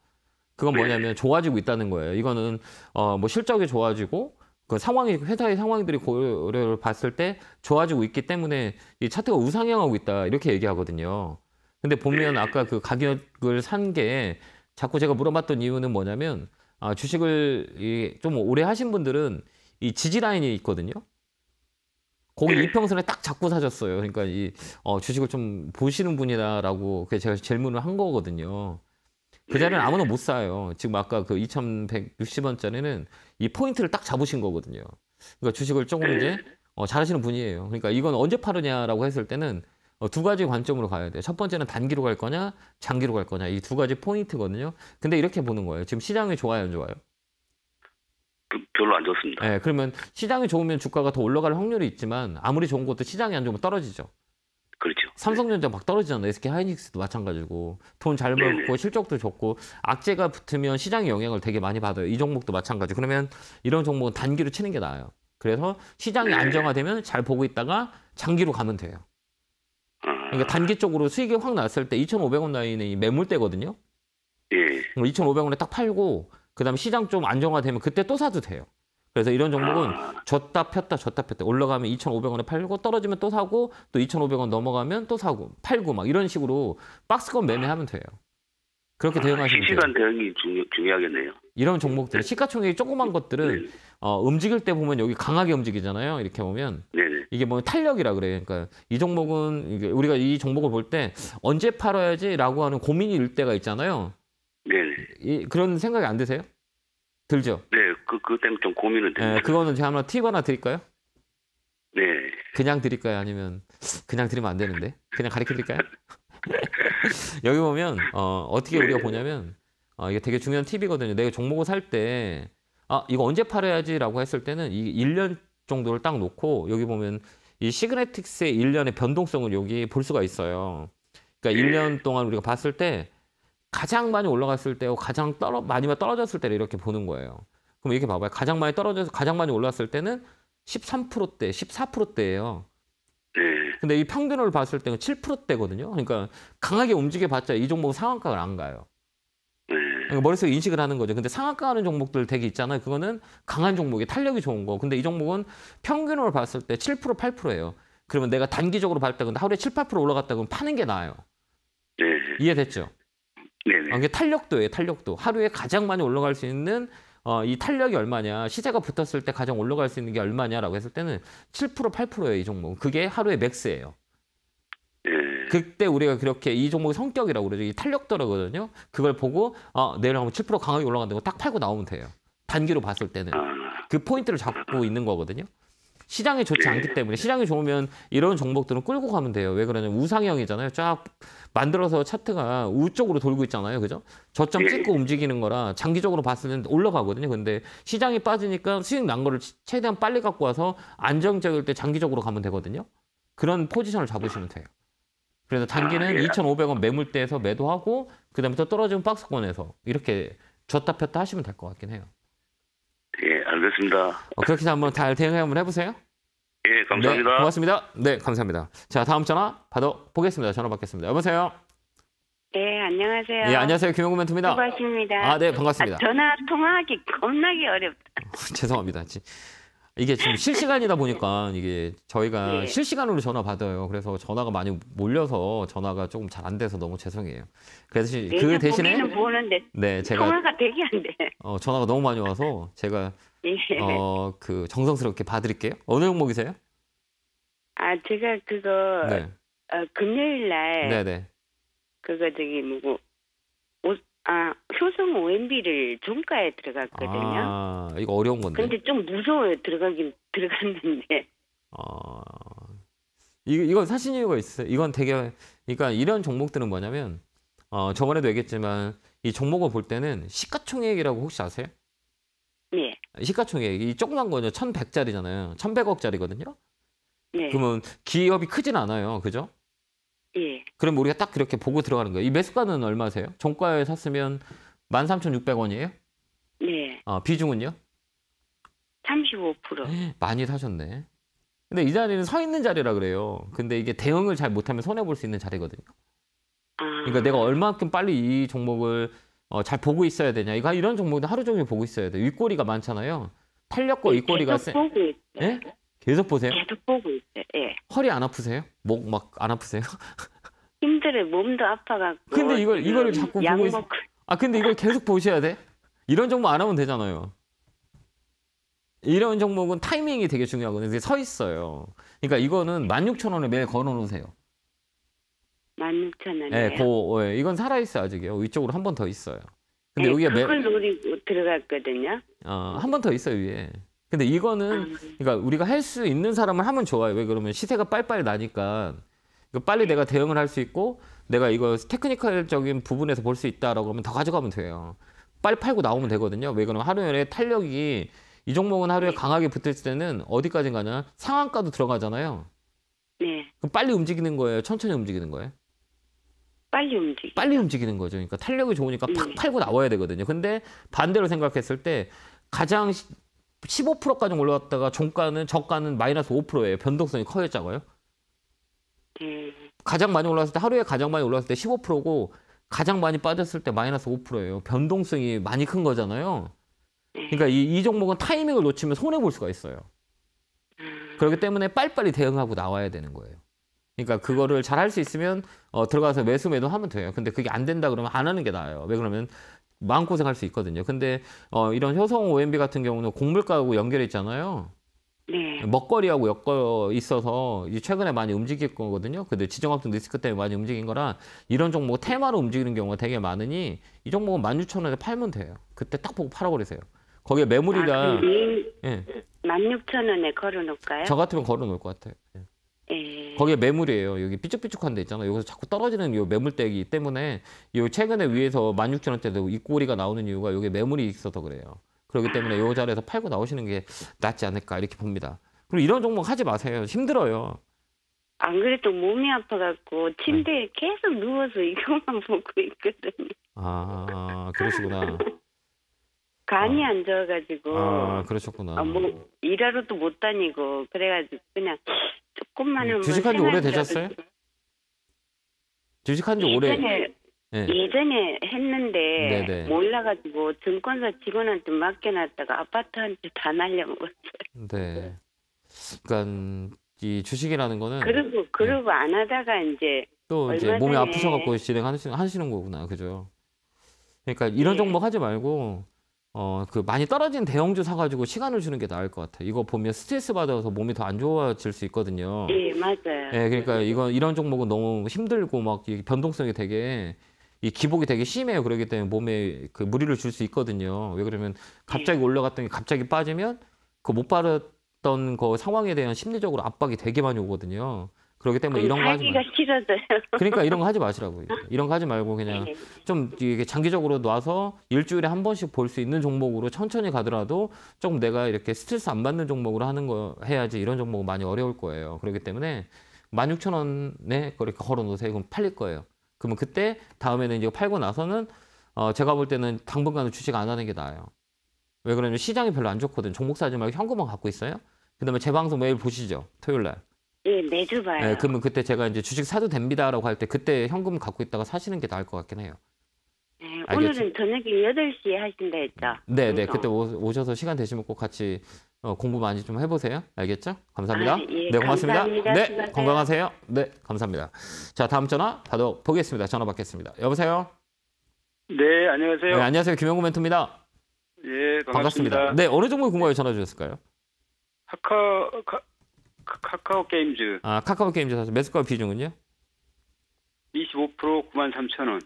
S1: 그건 뭐냐면 좋아지고 있다는 거예요. 이거는 뭐 실적이 좋아지고 그 상황이 회사의 상황들이 고려를 봤을 때 좋아지고 있기 때문에 이 차트가 우상향하고 있다. 이렇게 얘기하거든요. 근데 보면 아까 그 가격을 산 게 자꾸 제가 물어봤던 이유는 뭐냐면 주식을 좀 오래 하신 분들은 이 지지 라인이 있거든요. 거기 이평선에 딱 잡고 사셨어요. 그러니까 이 주식을 좀 보시는 분이다라고 제가 질문을 한 거거든요. 그 자리는 아무나 못 사요. 지금 아까 그 2,160원짜리는 이 포인트를 딱 잡으신 거거든요. 그러니까 주식을 조금 이제 잘하시는 분이에요. 그러니까 이건 언제 파느냐라고 했을 때는 두 가지 관점으로 가야 돼요. 첫 번째는 단기로 갈 거냐, 장기로 갈 거냐. 이 두 가지 포인트거든요. 근데 이렇게 보는 거예요. 지금 시장이 좋아요, 안 좋아요?
S4: 별로 안 좋습니다.
S1: 네, 그러면 시장이 좋으면 주가가 더 올라갈 확률이 있지만 아무리 좋은 것도 시장이 안 좋으면 떨어지죠.
S4: 그렇죠.
S1: 삼성전자 막 떨어지잖아요. SK 하이닉스도 마찬가지고 돈 잘 벌고 실적도 좋고 악재가 붙으면 시장의 영향을 되게 많이 받아요. 이 종목도 마찬가지. 그러면 이런 종목은 단기로 치는 게 나아요. 그래서 시장이 안정화되면 잘 보고 있다가 장기로 가면 돼요. 그러니까 단기 쪽으로 수익이 확 났을 때 2,500원 라인이 매물대거든요. 2,500원에 딱 팔고 그다음에 시장 좀 안정화되면 그때 또 사도 돼요. 그래서 이런 종목은 줬다 폈다 올라가면 2,500원에 팔고 떨어지면 또 사고 또 2,500원 넘어가면 또 사고 팔고 막 이런 식으로 박스권 매매하면 돼요. 그렇게 대응하시면 돼요.
S4: 실시간 대응이 중요하겠네요.
S1: 이런 종목들은 시가총액이 조그만 것들은 움직일 때 보면 여기 강하게 움직이잖아요. 이렇게 보면 이게 뭐 탄력이라 그래요. 그러니까 이 종목은 우리가 이 종목을 볼 때 언제 팔아야지라고 하는 고민이 일 때가 있잖아요. 그런 생각이 안 드세요? 들죠?
S4: 네, 그것 때문에 좀 고민은 됩니다.
S1: 그거는 제가 한번 팁 하나 드릴까요?
S4: 네.
S1: 그냥 드릴까요? 아니면 그냥 드리면 안 되는데? 그냥 가르쳐 드릴까요? 여기 보면 어떻게 우리가 보냐면 이게 되게 중요한 팁이거든요. 내가 종목을 살 때 이거 언제 팔아야지라고 했을 때는 이 1년 정도를 딱 놓고 여기 보면 이 시그네틱스의 1년의 변동성을 여기 볼 수가 있어요. 그러니까 1년 동안 우리가 봤을 때 가장 많이 올라갔을 때고 가장 많이 떨어졌을 때를 이렇게 보는 거예요. 그럼 이렇게 봐봐요. 가장 많이 떨어져서 가장 많이 올랐을 때는 13%대, 14%대예요. 근데 이 평균을 봤을 때는 7%대거든요. 그러니까 강하게 움직여봤자 이 종목은 상한가를 안 가요. 그러니까 머릿속에 인식을 하는 거죠. 근데 상한가 하는 종목들 되게 있잖아요. 그거는 강한 종목이 탄력이 좋은 거. 근데 이 종목은 평균으로 봤을 때 7%, 8%예요. 그러면 내가 단기적으로 봤을 때 근데 하루에 7, 8% 올라갔다 그러면 파는 게 나아요. 이해됐죠? 이게 탄력도예요. 탄력도. 하루에 가장 많이 올라갈 수 있는 이 탄력이 얼마냐. 시세가 붙었을 때 가장 올라갈 수 있는 게 얼마냐라고 했을 때는 7%, 8%예요. 이 종목은. 그게 하루에 맥스예요. 그때 우리가 그렇게 이 종목의 성격이라고 그러죠. 이 탄력도라거든요. 그걸 보고 내일 한번 7% 강하게 올라간다고 딱 팔고 나오면 돼요. 단기로 봤을 때는. 그 포인트를 잡고 있는 거거든요. 시장이 좋지 않기 때문에 시장이 좋으면 이런 종목들은 끌고 가면 돼요. 왜 그러냐면 우상향이잖아요. 쫙 만들어서 차트가 우쪽으로 돌고 있잖아요. 그죠? 저점 찍고 움직이는 거라 장기적으로 봤을 때는 올라가거든요. 근데 시장이 빠지니까 수익 난 거를 최대한 빨리 갖고 와서 안정적일 때 장기적으로 가면 되거든요. 그런 포지션을 잡으시면 돼요. 그래서 단기는 2,500원 매물대에서 매도하고 그다음에 또 떨어지면 박스권에서 이렇게 줬다 폈다 하시면 될 것 같긴 해요.
S4: 알겠습니다.
S1: 그렇게 해서 한번 잘 대응 한번 해보세요.
S4: 감사합니다.
S1: 네, 고맙습니다. 네, 감사합니다. 자, 다음 전화 받아보겠습니다. 전화 받겠습니다. 여보세요?
S5: 네, 안녕하세요.
S1: 네, 안녕하세요. 김용구 멘토입니다.
S5: 수고하십니다.
S1: 네, 반갑습니다.
S5: 전화 통화하기 겁나게 어렵다.
S1: 죄송합니다. 이게 지금 실시간이다 보니까 이게 저희가
S5: 네.
S1: 실시간으로 전화 받아요. 그래서 전화가 많이 몰려서 전화가 조금 잘 안 돼서 너무 죄송해요. 그래서 그 대신에
S5: 보기는 보는데
S1: 네, 제가
S5: 통화가 되게 안 돼.
S1: 전화가 너무 많이 와서 제가
S5: 예.
S1: 그 정성스럽게 봐드릴게요. 어느 종목이세요?
S5: 아, 제가 그거
S1: 네,
S5: 금요일 날
S1: 네네.
S5: 그거 저기 뭐고 효성 OMB를 종가에 들어갔거든요.
S1: 아, 이거 어려운 건데.
S5: 근데 좀 무서워요. 들어갔는데.
S1: 이건 사실 이유가 있어요. 이건 되게, 그러니까 이런 종목들은 뭐냐면, 저번에도 얘기했지만, 이 종목을 볼 때는 시가총액이라고 혹시 아세요?
S5: 네.
S1: 시가총액, 이 조그만 거죠. 1,100짜리잖아요. 1,100억짜리거든요?
S5: 네.
S1: 그러면 기업이 크진 않아요. 그죠?
S5: 예.
S1: 그럼 우리가 딱 그렇게 보고 들어가는 거예요. 이 매수가는 얼마세요? 종가에 샀으면 13,600원이에요?
S5: 네.
S1: 비중은요?
S5: 35%.
S1: 많이 사셨네. 근데 이 자리는 서 있는 자리라 그래요. 근데 이게 대응을 잘 못하면 손해볼 수 있는 자리거든요. 그러니까 내가 얼마큼 빨리 이 종목을 잘 보고 있어야 되냐. 이런 종목은 하루 종일 보고 있어야 돼요. 윗꼬리가 많잖아요. 탄력과 윗꼬리가
S5: 계속 보고 있어요.
S1: 예? 계속 보세요?
S5: 계속 보고 있어요. 예.
S1: 허리 안 아프세요? 목 막 안 아프세요?
S5: 힘들어요. 몸도 아파갖고.
S1: 근데 이걸 자꾸 보고 있어. 근데 이걸 계속 보셔야 돼? 이런 종목 안 하면 되잖아요. 이런 종목은 타이밍이 되게 중요하거든요. 이게 서 있어요. 그러니까 이거는 16,000원에 매일 걸어놓으세요.
S5: 16,000원이에요.
S1: 네, 이건 살아있어요, 아직요. 위쪽으로 한 번 더 있어요. 근데 여기가
S5: 그걸 노리고 들어갔거든요.
S1: 한 번 더 있어요, 위에. 근데 이거는, 그러니까 우리가 할 수 있는 사람을 하면 좋아요. 왜 그러면 시세가 빨리빨리 나니까 빨리 내가 대응을 할 수 있고 내가 이거 테크니컬적인 부분에서 볼 수 있다라고 하면 더 가져가면 돼요. 빨리 팔고 나오면 되거든요. 왜 그러면 하루에 탄력이 이 종목은 하루에 강하게 붙을 때는 어디까지 가냐? 상한가도 들어가잖아요.
S5: 네.
S1: 그럼 빨리 움직이는 거예요? 천천히 움직이는 거예요?
S5: 빨리
S1: 움직이는 거죠. 그러니까 탄력이 좋으니까 팍 팔고 나와야 되거든요. 근데 반대로 생각했을 때 가장 15%까지 올라왔다가 저가는 마이너스 5%예요. 변동성이 커요, 작아요? 가장 많이 올랐을 때 하루에 가장 많이 올랐을 때 15%고 가장 많이 빠졌을 때 마이너스 5%예요. 변동성이 많이 큰 거잖아요. 그러니까 이 종목은 타이밍을 놓치면 손해 볼 수가 있어요. 그렇기 때문에 빨리빨리 대응하고 나와야 되는 거예요. 그러니까 그거를 잘 할 수 있으면 들어가서 매도 하면 돼요. 근데 그게 안 된다 그러면 안 하는 게 나아요. 왜 그러면 마음고생할 수 있거든요. 근데 이런 효성 OMB 같은 경우는 곡물가하고 연결해 있잖아요.
S5: 네.
S1: 먹거리하고 엮어 있어서 최근에 많이 움직일 거거든요. 근데 지정학적 리스크 때문에 많이 움직인 거라 이런 종목 테마로 움직이는 경우가 되게 많으니 이 종목은 16,000원에 팔면 돼요. 그때 딱 보고 팔아버리세요. 거기에 매물이가
S5: 16,000원에 걸어놓을까요?
S1: 저 같으면 걸어놓을 것 같아요.
S5: 예.
S1: 거기에 매물이에요. 여기 삐쭉삐쭉한 데 있잖아요. 여기서 자꾸 떨어지는 이 매물대기 때문에 이 최근에 위에서 16,000원대도 이 꼬리가 나오는 이유가 여기 매물이 있어서 그래요. 그렇기 때문에 이 자리에서 팔고 나오시는 게 낫지 않을까 이렇게 봅니다. 그리고 이런 종목 하지 마세요. 힘들어요.
S5: 안 그래도 몸이 아파갖고 침대에 계속 누워서 이것만 보고 있거든요.
S1: 그러시구나.
S5: 간이 안 좋아가지고.
S1: 그러셨구나.
S5: 뭐 일하러도 못 다니고 그래가지고 그냥 조금만은.
S1: 주식한 지 오래 되셨어요? 주식한 지 오래.
S5: 예전에 했는데
S1: 네네.
S5: 몰라가지고 증권사 직원한테 맡겨놨다가 아파트한테 다 날려먹었어요.
S1: 네. 그러니까 이 주식이라는 거는
S5: 그러고 안 하다가 이제
S1: 또 이제 몸이 아프셔갖고 하시는 거구나, 그죠? 그러니까 이런 종목 하지 말고 그 많이 떨어진 대형주 사가지고 시간을 주는 게 나을 것 같아요. 이거 보면 스트레스 받아서 몸이 더 안 좋아질 수 있거든요.
S5: 예, 맞아요.
S1: 네, 그러니까 이런 종목은 너무 힘들고 막 변동성이 되게 이 기복이 되게 심해요. 그렇기 때문에 몸에 그 무리를 줄 수 있거든요. 왜 그러면 갑자기 올라갔더니 갑자기 빠지면 그 못 받았던 그 상황에 대한 심리적으로 압박이 되게 많이 오거든요. 그렇기 때문에 이런 거 하지 마세요.
S5: 싫어져요.
S1: 그러니까 이런 거 하지 마시라고요. 이런 거 하지 말고 그냥 좀 이게 장기적으로 놔서 일주일에 한 번씩 볼 수 있는 종목으로 천천히 가더라도 조금 내가 이렇게 스트레스 안 받는 종목으로 하는 거 해야지 이런 종목은 많이 어려울 거예요. 그렇기 때문에 16,000원에 그렇게 걸어놓으세요. 그럼 팔릴 거예요. 그러면 그때 다음에는 이제 팔고 나서는 제가 볼 때는 당분간은 주식 안 하는 게 나아요. 왜 그러냐면 시장이 별로 안 좋거든. 종목 사지 말고 현금만 갖고 있어요. 그다음에 제 방송 매일 보시죠. 토요일 날.
S5: 예, 매주 봐요.
S1: 네, 그러면 그때 제가 이제 주식 사도 됩니다라고 할 때 그때 현금 갖고 있다가 사시는 게 나을 것 같긴 해요.
S5: 네,
S1: 알겠죠?
S5: 오늘은 저녁에 8시에 하신다 했죠?
S1: 네.
S5: 방송.
S1: 그때 오셔서 시간 되시면 꼭 같이 공부 많이 좀 해보세요. 알겠죠? 감사합니다.
S5: 예,
S1: 네, 고맙습니다.
S5: 감사합니다.
S1: 네,
S5: 수고하세요.
S1: 건강하세요. 네, 감사합니다. 자, 다음 전화 받아보겠습니다. 전화 받겠습니다. 여보세요?
S6: 네, 안녕하세요.
S1: 네, 안녕하세요. 김영구 멘토입니다.
S6: 예, 반갑습니다.
S1: 네, 어느 종목에 궁금하게 전화 주셨을까요?
S6: 카카오 게임즈
S1: 아, 카카오 게임즈 사실 매수가 비중은요?
S6: 25% 93,000원.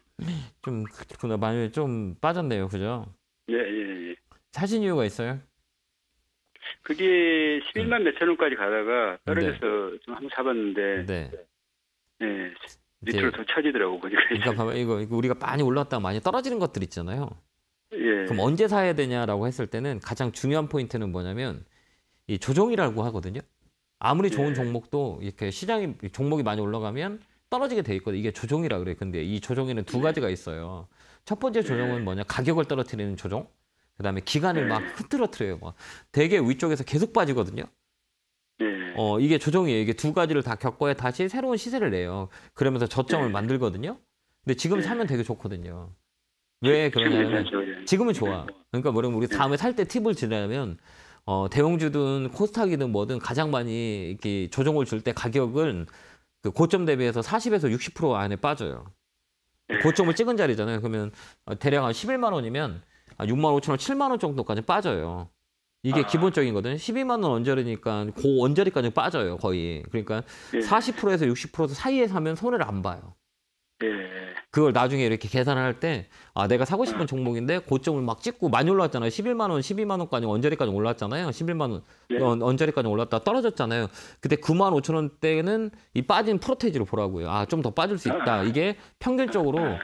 S1: 좀 그렇구나. 많이 좀 빠졌네요. 그죠?
S6: 예.
S1: 사신 이유가 있어요?
S6: 그게 11만 몇천 원까지 가다가 떨어져서 좀 한번 사봤는데
S1: 네.
S6: 예, 밑으로 더 쳐지더라고 보니까.
S1: 그러니까 봐봐, 이거 우리가 많이 올랐다가 많이 떨어지는 것들 있잖아요.
S6: 예.
S1: 그럼 언제 사야 되냐라고 했을 때는 가장 중요한 포인트는 뭐냐면 이 조정이라고 하거든요. 아무리 좋은 종목도 이렇게 종목이 많이 올라가면 떨어지게 돼 있거든요. 이게 조정이라 그래요. 근데 이 조정에는 두 가지가 있어요. 첫 번째 조정은 뭐냐? 가격을 떨어뜨리는 조정. 그다음에 기간을 막 흐트러뜨려요. 막 되게 위쪽에서 계속 빠지거든요. 이게 조정이에요. 이게 두 가지를 다 겪어야 다시 새로운 시세를 내요. 그러면서 저점을 만들거든요. 근데 지금 사면 되게 좋거든요. 왜 그러냐면 지금은 좋아. 그러니까 뭐냐면 우리 다음에 살 때 팁을 주려면 대형주든 코스닥이든 뭐든 가장 많이 이렇게 조정을 줄 때 가격은 그 고점 대비해서 40에서 60% 안에 빠져요. 고점을 찍은 자리잖아요. 그러면 대략 한 11만 원이면 6만 5천 원, 7만 원 정도까지 빠져요. 이게 기본적이거든요. 12만 원 언저리니까 그 언저리까지 빠져요, 거의. 그러니까 40%에서 60% 사이에 사면 손해를 안 봐요. 그걸 나중에 이렇게 계산을 할 때 내가 사고 싶은 종목인데 고점을 막 찍고 많이 올랐잖아요. 11만 원, 12만 원까지 언저리까지 올랐잖아요. 11만 원 언저리까지 올랐다 떨어졌잖아요. 그때 9만 5천 원대는 이 빠진 프로테이지로 보라고요. 좀 더 빠질 수 있다. 이게 평균적으로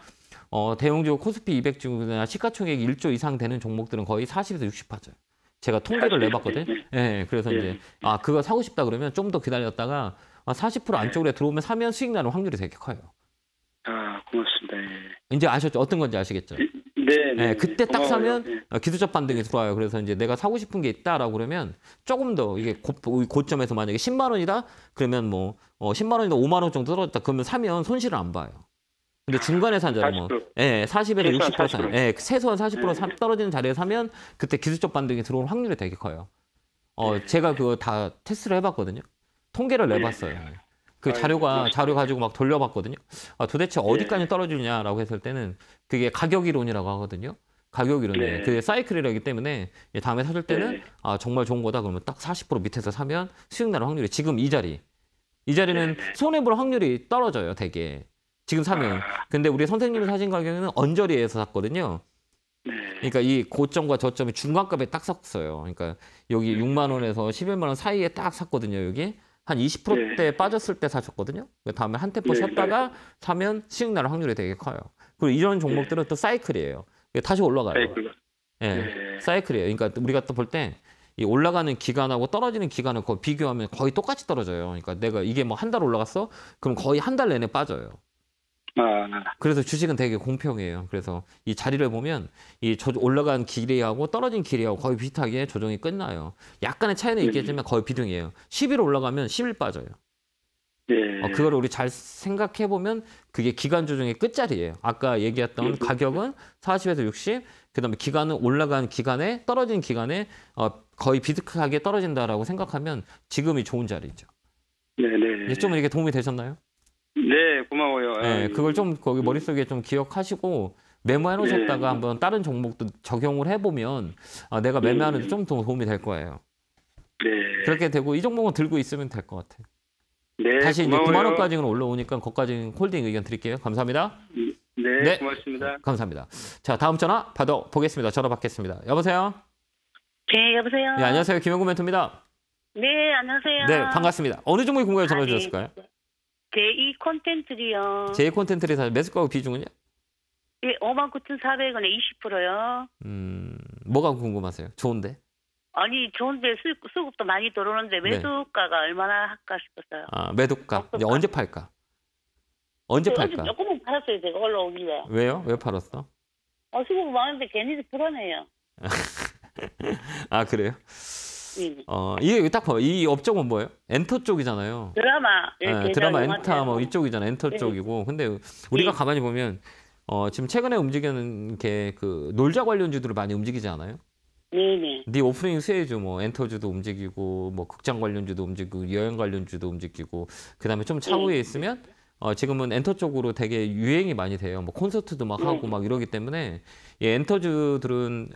S1: 대형주 코스피 200 중이나 시가총액 1조 이상 되는 종목들은 거의 40에서 60 빠져요. 제가 통계를 내봤거든요. 예, 그래서 이제 그거 사고 싶다 그러면 좀 더 기다렸다가 40% 안쪽으로 들어오면 사면 수익 나는 확률이 되게 커요.
S6: 고맙습니다. 예.
S1: 이제 아셨죠? 어떤 건지 아시겠죠?
S6: 네.
S1: 그때 딱
S6: 고마워요.
S1: 사면 기술적 반등이 들어와요. 그래서 이제 내가 사고 싶은 게 있다라고 그러면 조금 더 이게 고점에서 만약에 10만 원이다 그러면 뭐 10만 원이다 5만 원 정도 떨어졌다 그러면 사면 손실을 안 봐요. 근데 중간에 산 자리 40에서 60% 사요. 최소한 40% 떨어지는 자리에 사면 그때 기술적 반등이 들어올 확률이 되게 커요. 제가 그거 다 테스트를 해봤거든요. 통계를 내봤어요. 그 자료 가지고 막 돌려봤거든요. 도대체 어디까지 떨어지냐라고 했을 때는 그게 가격 이론이라고 하거든요. 가격 이론이에요. 그게 사이클이라기 때문에 다음에 사줄 때는 정말 좋은 거다 그러면 딱 40% 밑에서 사면 수익 나는 확률이 지금 이 자리는 손해 볼 확률이 떨어져요. 되게 지금 사면. 근데 우리 선생님이 사신 가격은 언저리에서 샀거든요. 그러니까 이 고점과 저점이 중간값에 딱 섰어요. 그러니까 여기 6만 원에서 11만 원 사이에 딱 샀거든요. 여기. 한 20%대 빠졌을 때 사셨거든요. 다음에 한 템포 쉬었다가 사면 수익 날 확률이 되게 커요. 그리고 이런 종목들은 또 사이클이에요. 다시 올라가요. 사이클이에요. 그러니까 우리가 또 볼 때 이 올라가는 기간하고 떨어지는 기간을 거의 비교하면 거의 똑같이 떨어져요. 그러니까 내가 이게 뭐 한 달 올라갔어? 그럼 거의 한 달 내내 빠져요. 그래서 주식은 되게 공평해요. 그래서 이 자리를 보면 이 올라간 길이하고 떨어진 길이하고 거의 비슷하게 조정이 끝나요. 약간의 차이는 있겠지만 거의 비등이에요. 10일 올라가면 10일 빠져요. 그거를 우리 잘 생각해 보면 그게 기간 조정의 끝자리예요. 아까 얘기했던 가격은 40에서 60, 그다음에 기간은 올라간 기간에 떨어진 기간에 거의 비슷하게 떨어진다라고 생각하면 지금이 좋은 자리죠. 좀 이게 도움이 되셨나요?
S6: 네, 고마워요.
S1: 그걸 좀 거기 머릿속에 좀 기억하시고 메모해 놓으셨다가 한번 다른 종목도 적용을 해보면 내가 매매하는데 좀 더 도움이 될 거예요. 그렇게 되고 이 종목은 들고 있으면 될 것 같아요. 다시 이제 9만 원까지는 올라오니까 거기까지 홀딩 의견 드릴게요. 감사합니다.
S6: 네, 고맙습니다.
S1: 감사합니다. 자, 다음 전화 받아보겠습니다. 전화 받겠습니다. 여보세요?
S5: 네, 여보세요?
S1: 네, 안녕하세요. 김영구 멘토입니다.
S5: 네, 안녕하세요.
S1: 네, 반갑습니다. 어느 종목에 궁금해 전화 주셨을까요?
S5: 제2 콘텐츠리요.
S1: 제2 콘텐츠리 사실 매수가 비중은요?
S5: 예, 59,400원에 20%요.
S1: 뭐가 궁금하세요? 좋은데?
S5: 아니, 좋은데 수급도 많이 들어오는데 매수가가 얼마나 할까 싶었어요.
S1: 매도가. 이제 언제 팔까? 언제 팔까?
S5: 조금은 팔았어요, 제가 올라오길래.
S1: 왜요? 왜 팔았어?
S5: 수급 많은데 괜히 불안해요.
S1: 그래요? 이게 딱 봐요. 이 업종은 뭐예요? 엔터 쪽이잖아요.
S5: 드라마
S1: 엔터 뭐 이쪽이잖아. 엔터 쪽이고. 근데 우리가 가만히 보면 지금 최근에 움직이는 게 그 놀자 관련주들을 많이 움직이지 않아요?
S5: 네네.
S1: 네 오프닝 수혜주 뭐 엔터주도 움직이고 뭐 극장 관련주도 움직이고 여행 관련주도 움직이고 그다음에 좀 차후에 있으면 지금은 엔터 쪽으로 되게 유행이 많이 돼요. 뭐 콘서트도 막 하고 막 이러기 때문에 이 엔터주들은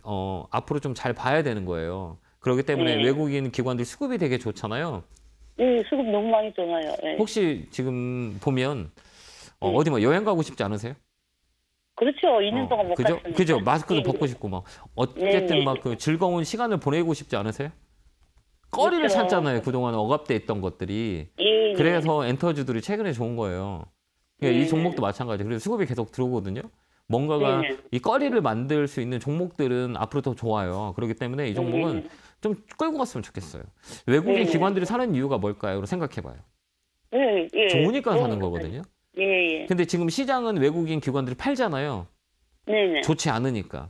S1: 앞으로 좀 잘 봐야 되는 거예요. 그렇기 때문에 외국인 기관들 수급이 되게 좋잖아요.
S5: 네, 수급 너무 많이 들어가요. 네.
S1: 혹시 지금 보면 어디 뭐 여행 가고 싶지 않으세요?
S5: 그렇죠. 2년 동안 못 갔으니까.
S1: 그죠. 마스크도 벗고 싶고 막 어쨌든 막 그 즐거운 시간을 보내고 싶지 않으세요? 꺼리를
S5: 그렇죠.
S1: 찾잖아요. 그동안 억압돼 있던 것들이.
S5: 예,
S1: 그래서 엔터주들이 최근에 좋은 거예요. 그러니까 이 종목도 마찬가지예요. 그래서 수급이 계속 들어오거든요. 뭔가가 이 꺼리를 만들 수 있는 종목들은 앞으로 더 좋아요. 그렇기 때문에 이 종목은 좀 끌고 갔으면 좋겠어요. 외국인 기관들이 사는 이유가 뭘까요? 생각해봐요. 좋으니까 사는 거거든요.
S5: 예.
S1: 근데 지금 시장은 외국인 기관들이 팔잖아요.
S5: 네네.
S1: 좋지 않으니까.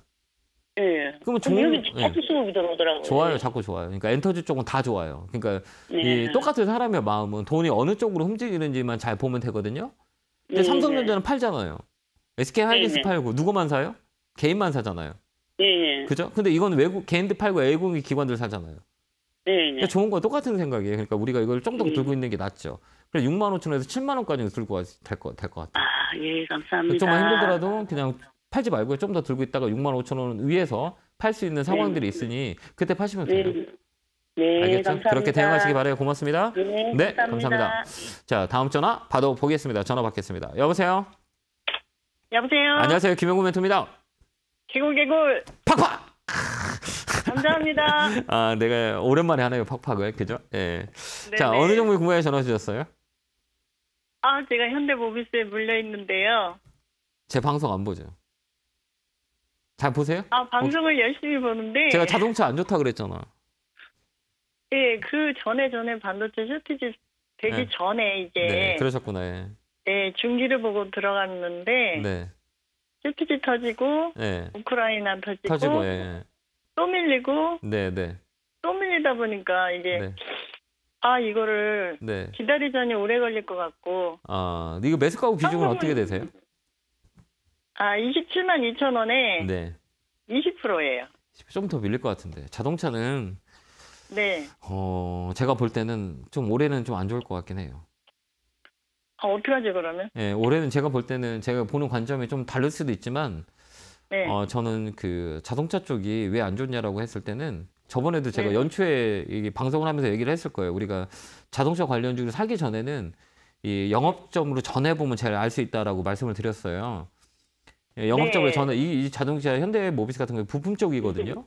S5: 예.
S1: 그러면
S5: 여기 자꾸 수급이 들어오더라고요.
S1: 좋아요, 자꾸 좋아요. 그러니까 엔터주 쪽은 다 좋아요. 그러니까 이 똑같은 사람의 마음은 돈이 어느 쪽으로 움직이는지만 잘 보면 되거든요. 근데 삼성전자는 팔잖아요. SK 하이닉스 팔고 누구만 사요? 개인만 사잖아요. 그죠? 근데 이건 외국 개인들 팔고 외국인 기관들 사잖아요. 그러니까 좋은 거 똑같은 생각이에요. 그러니까 우리가 이걸 좀 더 들고 있는 게 낫죠. 그래서 65,000원에서 7만 원까지 들고 될 것 같아요.
S5: 아, 예, 감사합니다.
S1: 좀만 힘들더라도 그냥 팔지 말고 좀 더 들고 있다가 65,000원 위에서 팔 수 있는 상황들이 있으니 그때 파시면 돼요.
S5: 네,
S1: 알겠죠?
S5: 감사합니다.
S1: 그렇게 대응하시기 바라요. 고맙습니다.
S5: 네,
S1: 감사합니다. 자, 다음 전화 받아보겠습니다. 전화 받겠습니다. 여보세요?
S7: 여보세요?
S1: 안녕하세요. 김영구 멘토입니다.
S7: 개굴.
S1: 팍팍!
S7: 감사합니다.
S1: 아, 내가 오랜만에 하네요. 팍팍을. 그죠? 예.
S7: 네네.
S1: 자, 어느 종목에 궁금해 전화 주셨어요?
S7: 아, 제가 현대모비스에 물려있는데요.
S1: 제 방송 안 보죠? 잘 보세요?
S7: 아, 방송을 열심히 보는데.
S1: 제가 자동차 안 좋다 그랬잖아.
S7: 예, 그 전에 반도체 쇼티지 되기 전에 이제.
S1: 네, 그러셨구나. 예.
S7: 네, 중기를 보고 들어갔는데.
S1: 네.
S7: 쇼티지 터지고. 우크라이나 터지고.
S1: 예.
S7: 또 밀리고.
S1: 네.
S7: 또 밀리다 보니까 이제. 이거를 기다리자니 오래 걸릴 것 같고.
S1: 아, 이거 매수가구 비중은 어떻게 되세요?
S7: 27만 2천 원에 20%예요.
S1: 좀 더 밀릴 것 같은데. 자동차는
S7: 네.
S1: 제가 볼 때는 좀 올해는 좀 안 좋을 것 같긴 해요.
S7: 어떡하지 그러면?
S1: 네, 올해는 제가 볼 때는 제가 보는 관점이 좀 다를 수도 있지만 저는 그 자동차 쪽이 왜 안 좋냐라고 했을 때는 저번에도 제가 연초에 이 방송을 하면서 얘기를 했을 거예요. 우리가 자동차 관련주를 사기 전에는 이 영업점으로 전해보면 잘 알 수 있다라고 말씀을 드렸어요. 영업적으로 저는 이 자동차 현대모비스 같은 경우 부품 쪽이거든요.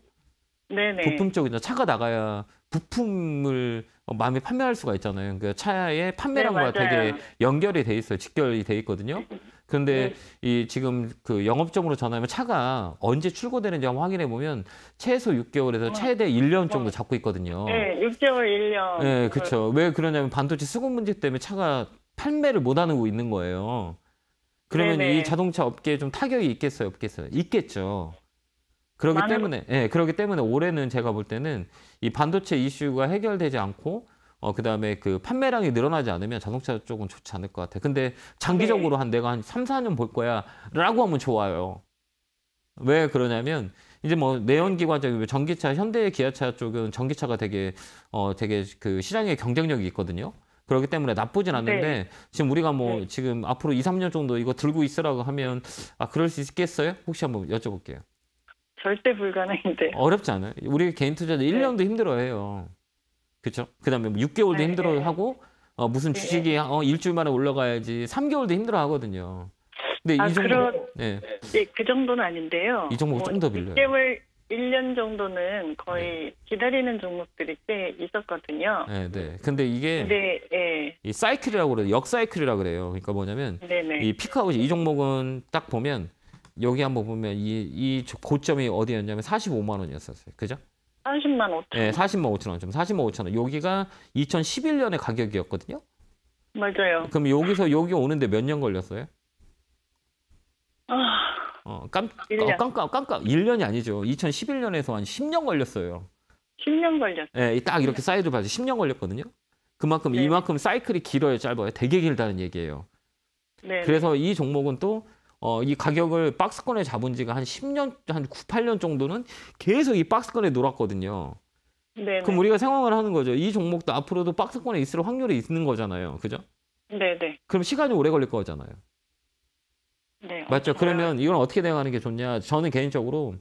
S1: 부품 쪽이나 차가 나가야 부품을 마음에 판매할 수가 있잖아요. 그러니까 차의 판매량과 되게 연결이 돼 있어요. 직결이 돼 있거든요. 그런데 이 지금 그 영업점으로 전하면 차가 언제 출고되는지 한번 확인해 보면 최소 6개월에서 최대 1년 정도 잡고 있거든요.
S7: 네, 6개월, 1년.
S1: 네, 그렇죠. 왜 그러냐면 반도체 수급 문제 때문에 차가 판매를 못 하고 있는 거예요. 그러면 이 자동차 업계에 좀 타격이 있겠어요, 없겠어요? 있겠죠. 그렇기 때문에 올해는 제가 볼 때는 이 반도체 이슈가 해결되지 않고 그다음에 그 판매량이 늘어나지 않으면 자동차 쪽은 좋지 않을 것 같아요. 근데 장기적으로 내가 한 3, 4년 볼 거야 라고 하면 좋아요. 왜 그러냐면 이제 뭐 내연기관적인 전기차, 현대 기아차 쪽은 전기차가 되게 그 시장에 경쟁력이 있거든요. 그렇기 때문에 나쁘진 않는데 지금 우리가 뭐 지금 앞으로 2, 3년 정도 이거 들고 있으라고 하면 그럴 수 있겠어요? 혹시 한번 여쭤볼게요.
S7: 절대 불가능인데.
S1: 어렵지 않아요. 우리 개인 투자자 1년도 힘들어해요. 그렇죠? 그다음에 6개월도 힘들어하고 무슨 주식이 일주일 만에 올라가야지 3개월도 힘들어하거든요. 근데 이 정도
S7: 그 정도는 아닌데요.
S1: 이 종목 좀 더 밀려요.
S7: 6개월, 1년 정도는 거의 기다리는 종목들이 꽤 있었거든요.
S1: 네. 근데 이게 이 사이클이라고 그래요. 역사이클이라고 그래요. 그러니까 뭐냐면 이 피크아웃 이 종목은 딱 보면 여기 한번 보면 이 고점이 어디였냐면 45만 원이었었어요. 그죠?
S7: 40만 5천 원.
S1: 네, 40만 5천 원. 40만 5천 원. 여기가 2011년의 가격이었거든요.
S7: 맞아요.
S1: 그럼 여기서 여기 오는데 몇 년 걸렸어요? 1년이 아니죠. 2011년에서 한 10년 걸렸어요.
S7: 10년 걸렸어요.
S1: 네, 딱 이렇게 사이드를 봐서 10년 걸렸거든요. 그만큼 이만큼 사이클이 길어요, 짧아요? 되게 길다는 얘기예요. 그래서 이 종목은 또 이 가격을 박스권에 잡은 지가 한 10년, 한 9, 8년 정도는 계속 이 박스권에 놀았거든요.
S7: 네네.
S1: 그럼 우리가 생각을 하는 거죠. 이 종목도 앞으로도 박스권에 있을 확률이 있는 거잖아요. 그죠?
S7: 네네.
S1: 그럼 시간이 오래 걸릴 거잖아요.
S7: 네.
S1: 맞죠? 그러면 이건 어떻게 대응하는 게 좋냐? 저는 개인적으로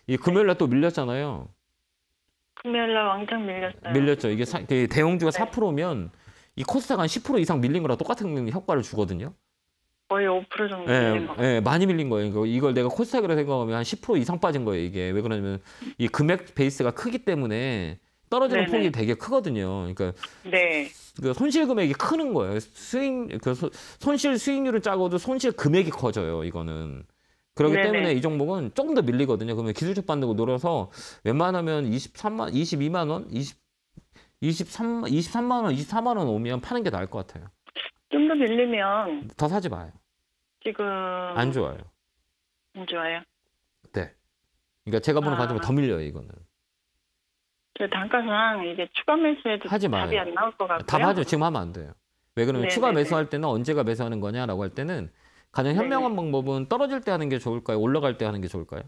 S1: 이 금요일날 또 밀렸잖아요.
S7: 금요일날 왕창 밀렸어요.
S1: 밀렸죠. 이게 대형주가
S7: 네.
S1: 4%면 이 코스닥 한 10% 이상 밀린 거랑 똑같은 효과를 주거든요.
S7: 거의 5% 정도 밀린 거.
S1: 예, 많이 밀린 거예요. 이걸 내가 코스닥으로 생각하면 한 10% 이상 빠진 거예요. 이게 왜 그러냐면 이 금액 베이스가 크기 때문에 떨어지는
S7: 네네.
S1: 폭이 되게 크거든요. 그러니까
S7: 네.
S1: 그 손실 금액이 크는 거예요. 손실 수익률을 짜고도 손실 금액이 커져요. 이거는. 그렇기
S7: 네네.
S1: 때문에 이 종목은 조금 더 밀리거든요. 그러면 기술적 반등을 노려서 웬만하면 22만 원, 23만 원, 24만 원 오면 파는 게 나을 것 같아요.
S7: 좀 더 밀리면
S1: 더 사지 마요.
S7: 지금
S1: 안 좋아요.
S7: 안 좋아요.
S1: 네. 그러니까 제가 보는 관점은 더 밀려요, 이거는.
S7: 저 단가상 이제 추가 매수해도
S1: 하지 마요.
S7: 답이 안 나올 것 같고요.
S1: 답 하죠. 지금 하면 안 돼요. 왜 그러면
S7: 네네네.
S1: 추가 매수할 때는 언제가 매수하는 거냐라고 할 때는 가장 현명한 방법은 떨어질 때 하는 게 좋을까요? 올라갈 때 하는 게 좋을까요?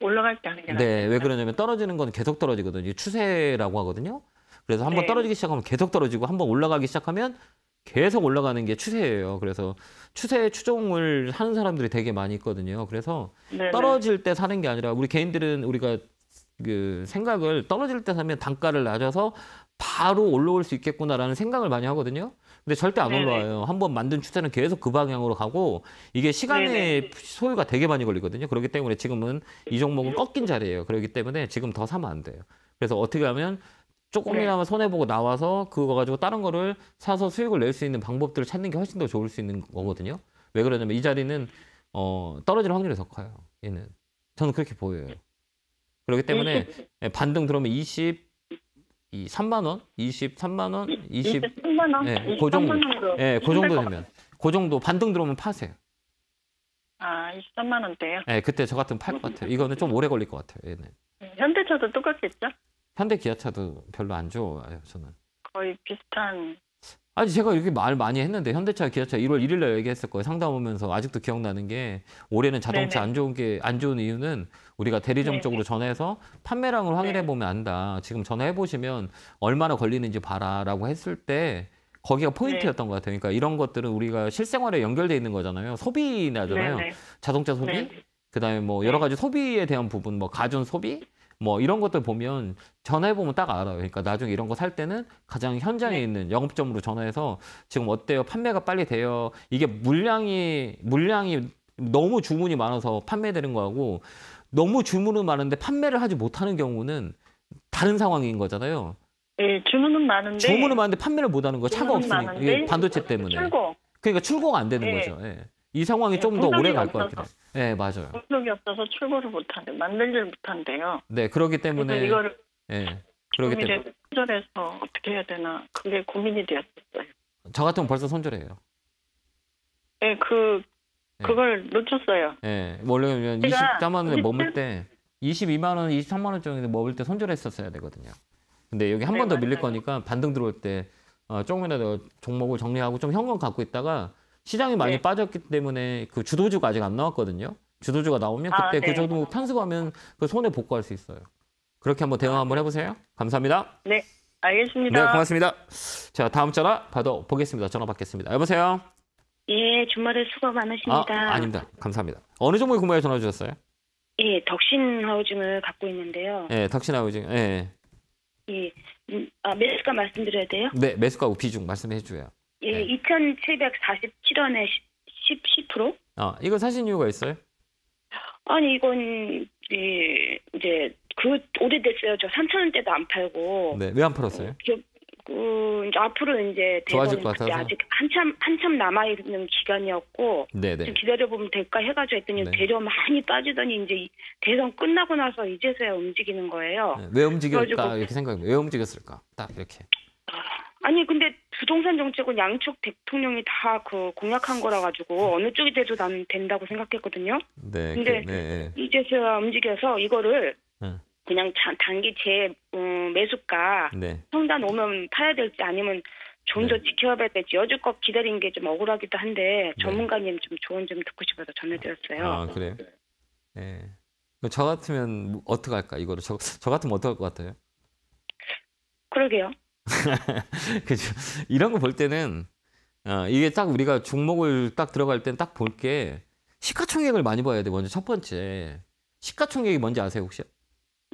S7: 올라갈 때 하는 게
S1: 네,
S7: 낫죠.
S1: 왜 그러냐면 떨어지는 건 계속 떨어지거든요. 이게 추세라고 하거든요. 그래서 한번
S7: 네.
S1: 떨어지기 시작하면 계속 떨어지고 한번 올라가기 시작하면 계속 올라가는 게 추세예요. 그래서 추세 추종을 하는 사람들이 되게 많이 있거든요. 그래서
S7: 네네.
S1: 떨어질 때 사는 게 아니라 우리 개인들은 우리가 그 생각을 떨어질 때 사면 단가를 낮아서 바로 올라올 수 있겠구나라는 생각을 많이 하거든요. 근데 절대 안
S7: 네네.
S1: 올라와요. 한번 만든 추세는 계속 그 방향으로 가고 이게 시간의
S7: 네네.
S1: 소요가 되게 많이 걸리거든요. 그렇기 때문에 지금은 이 종목은 꺾인 자리예요. 그렇기 때문에 지금 더 사면 안 돼요. 그래서 어떻게 하면 조금이나마 손해보고 나와서 그거 가지고 다른 거를 사서 수익을 낼 수 있는 방법들을 찾는 게 훨씬 더 좋을 수 있는 거거든요. 왜 그러냐면 이 자리는 떨어질 확률이 더 커요. 얘는. 저는 그렇게 보여요. 그렇기 때문에 반등 들어오면 23만 원, 23만 원,
S7: 23만 원?
S1: 예, 그 정도.
S7: 23만 원으로
S1: 예, 그 정도 되면. 그 정도 반등 들어오면 파세요.
S7: 아, 23만 원대요?
S1: 예, 그때 저 같으면 팔 것 같아요. 이거는 좀 오래 걸릴 것 같아요. 얘는.
S7: 현대차도 똑같겠죠?
S1: 현대 기아차도 별로 안 좋아요, 저는.
S7: 거의 비슷한.
S1: 아니 제가 이렇게 말 많이 했는데 현대차, 기아차 1월 1일 날 얘기했을 거예요. 상담 오면서 아직도 기억나는 게 올해는 자동차
S7: 네네.
S1: 안 좋은 이유는 우리가 대리점
S7: 네네.
S1: 쪽으로 전화해서 판매량을 확인해 보면 안다. 지금 전화해 보시면 얼마나 걸리는지 봐라라고 했을 때 거기가 포인트였던 것 같아요. 그러니까 이런 것들은 우리가 실생활에 연결돼 있는 거잖아요. 소비나잖아요.
S7: 네네.
S1: 자동차 소비,
S7: 네네.
S1: 그다음에 뭐 여러 가지 소비에 대한 부분, 뭐 가전 소비, 뭐 이런 것들 보면 전화해 보면 딱 알아요. 그러니까 나중에 이런 거 살 때는 가장 현장에
S7: 네.
S1: 있는 영업점으로 전화해서 지금 어때요? 판매가 빨리 돼요? 이게 물량이 너무 주문이 많아서 판매되는 거하고 너무 주문은 많은데 판매를 하지 못하는 경우는 다른 상황인 거잖아요.
S7: 예, 주문은 많은데.
S1: 주문은 많은데 판매를 못 하는 거 차가
S7: 주문은
S1: 없으니까
S7: 많은데
S1: 이게 반도체 때문에.
S7: 출고.
S1: 그러니까 출고가 안 되는
S7: 예.
S1: 거죠. 예. 이 상황이
S7: 예,
S1: 좀 더 오래
S7: 공장이
S1: 갈 것 같긴 해요.
S7: 없어서.
S1: 네, 맞아요.
S7: 공력이 없어서 출고를 못한대. 만들지를 못한대요.
S1: 네, 그렇기
S7: 그래서
S1: 때문에
S7: 이거를
S1: 예. 그렇기
S7: 좀
S1: 때문에
S7: 이제 손절해서 어떻게 해야 되나 그게 고민이 되었었어요.
S1: 저 같으면 벌써 손절해요.
S7: 예, 그걸 놓쳤어요.
S1: 예. 원래는
S7: 제가
S1: 23만 원에 머물 때 22만 원, 23만 원 정도 머물 때 손절했었어야 되거든요. 근데 여기 한
S7: 네,
S1: 번 더 밀릴
S7: 맞아요.
S1: 거니까 반등 들어올 때 조금이라도 종목을 정리하고 좀 현금 갖고 있다가 시장이 많이
S7: 네.
S1: 빠졌기 때문에 그 주도주가 아직 안 나왔거든요. 주도주가 나오면
S7: 아,
S1: 그때 그
S7: 네.
S1: 정도 편승하면 그 손해 복구할 수 있어요. 그렇게 한번 대응 한번 해보세요. 감사합니다.
S7: 네, 알겠습니다.
S1: 네, 고맙습니다. 자, 다음 전화 받아보겠습니다. 전화 받겠습니다. 여보세요?
S5: 예, 주말에 수고 많으십니다.
S1: 아닙니다. 감사합니다. 어느 종목에 구매해 전화 주셨어요?
S5: 예, 덕신 하우징을 갖고 있는데요.
S1: 네, 덕신 하우징. 네.
S5: 예, 매수가 말씀드려야 돼요?
S1: 네, 매수가하고 비중 말씀해 줘요.
S5: 예,
S1: 네.
S5: 2,747원에 10%?
S1: 이거 사신 이유가 있어요?
S5: 아니, 이건, 예, 이제, 오래됐어요. 저 3,000원대도 안 팔고.
S1: 네, 왜 안 팔았어요?
S5: 이제 앞으로 이제
S1: 좋아질
S5: 대선
S1: 것 같아서?
S5: 아직 한참 남아있는 기간이었고.
S1: 네네.
S5: 좀 기다려보면 될까 해가지고 했더니
S1: 네.
S5: 되려 많이 빠지더니 이제 대선 끝나고 나서 이제서야 움직이는 거예요.
S1: 네, 왜 움직였다
S5: 그래가지고-
S1: 이렇게 생각해요. 왜 움직였을까? 딱 이렇게.
S5: 아니 근데 부동산 정책은 양쪽 대통령이 다 공약한 거라 가지고 어느 쪽이 돼도 난 된다고 생각했거든요.
S1: 네.
S5: 근데
S1: 네.
S5: 이제서야 움직여서 이거를
S1: 네.
S5: 그냥 단기 제 매수가
S1: 네.
S5: 성단 오면 파야 될지 아니면 좀 더 지켜봐야 될지 여지껏 기다린 게 좀 억울하기도 한데 전문가님 좀 조언 좀 듣고 싶어서 전해드렸어요.
S1: 아, 그래요? 네. 저 같으면 어떡할까, 이거를. 저 같으면 어떡할 것 같아요?
S5: 그러게요.
S1: 그죠. 이런 거 볼 때는, 이게 딱 우리가 종목을 딱 들어갈 땐 딱 볼 게, 시가총액을 많이 봐야 돼, 먼저 첫 번째. 시가총액이 뭔지 아세요, 혹시?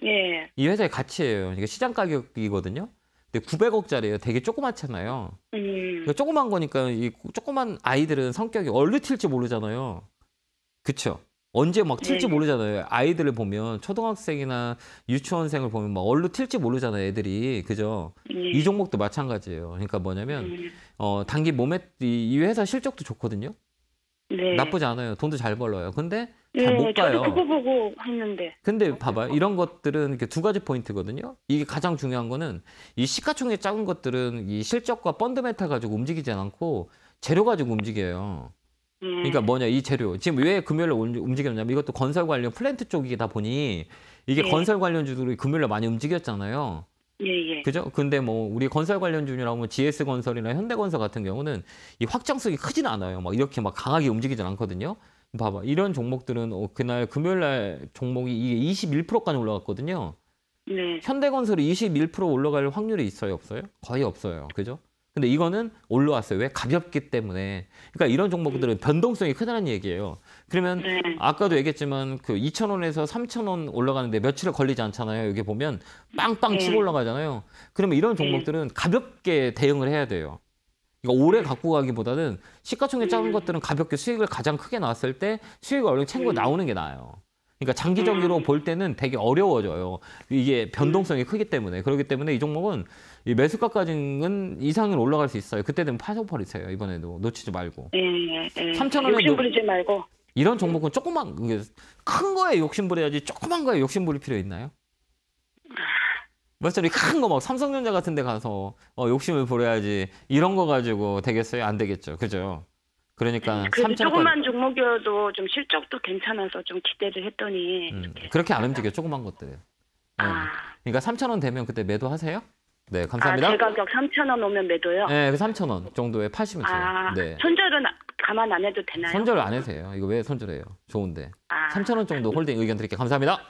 S5: 예.
S1: 이 회사의 가치예요. 이게 시장 가격이거든요. 근데 900억짜리예요. 되게 조그맣잖아요. 그러니까 조그만 거니까 이 조그만 아이들은 성격이 얼른 튈지 모르잖아요. 그쵸? 언제 막 튈지 모르잖아요. 아이들을 보면 초등학생이나 유치원생을 보면 막 얼른 튈지 모르잖아요. 애들이. 그죠? 이 종목도 마찬가지예요. 그러니까 뭐냐면 단기 몸에 이 회사 실적도 좋거든요.
S5: 네.
S1: 나쁘지 않아요. 돈도 잘 벌어요. 근데 잘 못 가요.
S5: 저도 그거 보고 했는데.
S1: 근데 봐봐요. 이런 것들은 이렇게 두 가지 포인트거든요. 이게 가장 중요한 거는 이 시가총액 작은 것들은 이 실적과 펀드멘탈 가지고 움직이지 않고 재료 가지고 움직여요. 그러니까 뭐냐, 이 재료. 지금 왜 금요일에 움직였냐면 이것도 건설 관련 플랜트 쪽이다 보니 이게 건설 관련주들이 금요일에 많이 움직였잖아요.
S5: 예.
S1: 그죠? 근데 뭐 우리 건설 관련주라고 하면 GS건설이나 현대건설 같은 경우는 이 확장성이 크진 않아요. 막 이렇게 막 강하게 움직이진 않거든요. 봐봐. 이런 종목들은 그날 금요일 날 종목이 이게 21%까지 올라갔거든요.
S5: 네.
S1: 현대건설이 21% 올라갈 확률이 있어요, 없어요? 거의 없어요. 그죠? 근데 이거는 올라왔어요. 왜? 가볍기 때문에. 그러니까 이런 종목들은 변동성이 크다는 얘기예요. 그러면 아까도 얘기했지만 그 2,000원에서 3,000원 올라가는데 며칠을 걸리지 않잖아요. 여기 보면 빵빵 치고 올라가잖아요. 그러면 이런 종목들은 가볍게 대응을 해야 돼요. 그러니까 오래 갖고 가기보다는 시가총액 작은 것들은 가볍게 수익을 가장 크게 나왔을 때 수익을 얼른 챙겨 나오는 게 나아요. 그러니까 장기적으로 볼 때는 되게 어려워져요. 이게 변동성이 크기 때문에. 그렇기 때문에 이 종목은 이 매수가까지는 이상은 올라갈 수 있어요. 그때 되면 파셔버리세요. 이번에도 놓치지 말고. 3,000원에
S5: 욕심부리지 말고.
S1: 이런 종목은 조그만, 큰 거에 욕심부려야지 조그만 거에 욕심부릴 필요 있나요? 몇살이 큰 거 막 삼성전자 같은 데 가서 욕심을 부려야지 이런 거 가지고 되겠어요? 안 되겠죠. 그죠? 그러니까 3,000원
S5: 조그만 종목이어도 좀 실적도 괜찮아서 좀 기대를 했더니
S1: 그렇게 안 움직여 조그만 것들. 그러니까 3,000원 되면 그때 매도하세요? 네, 감사합니다.
S5: 제 가격 3,000원 오면 매도요?
S1: 네, 3,000원 정도에 파시면 돼요. 네.
S5: 손절은 가만 안 해도 되나요?
S1: 손절 안 해세요. 이거 왜 손절해요? 좋은데. 3,000원 정도 홀딩 의견 드릴게요. 감사합니다.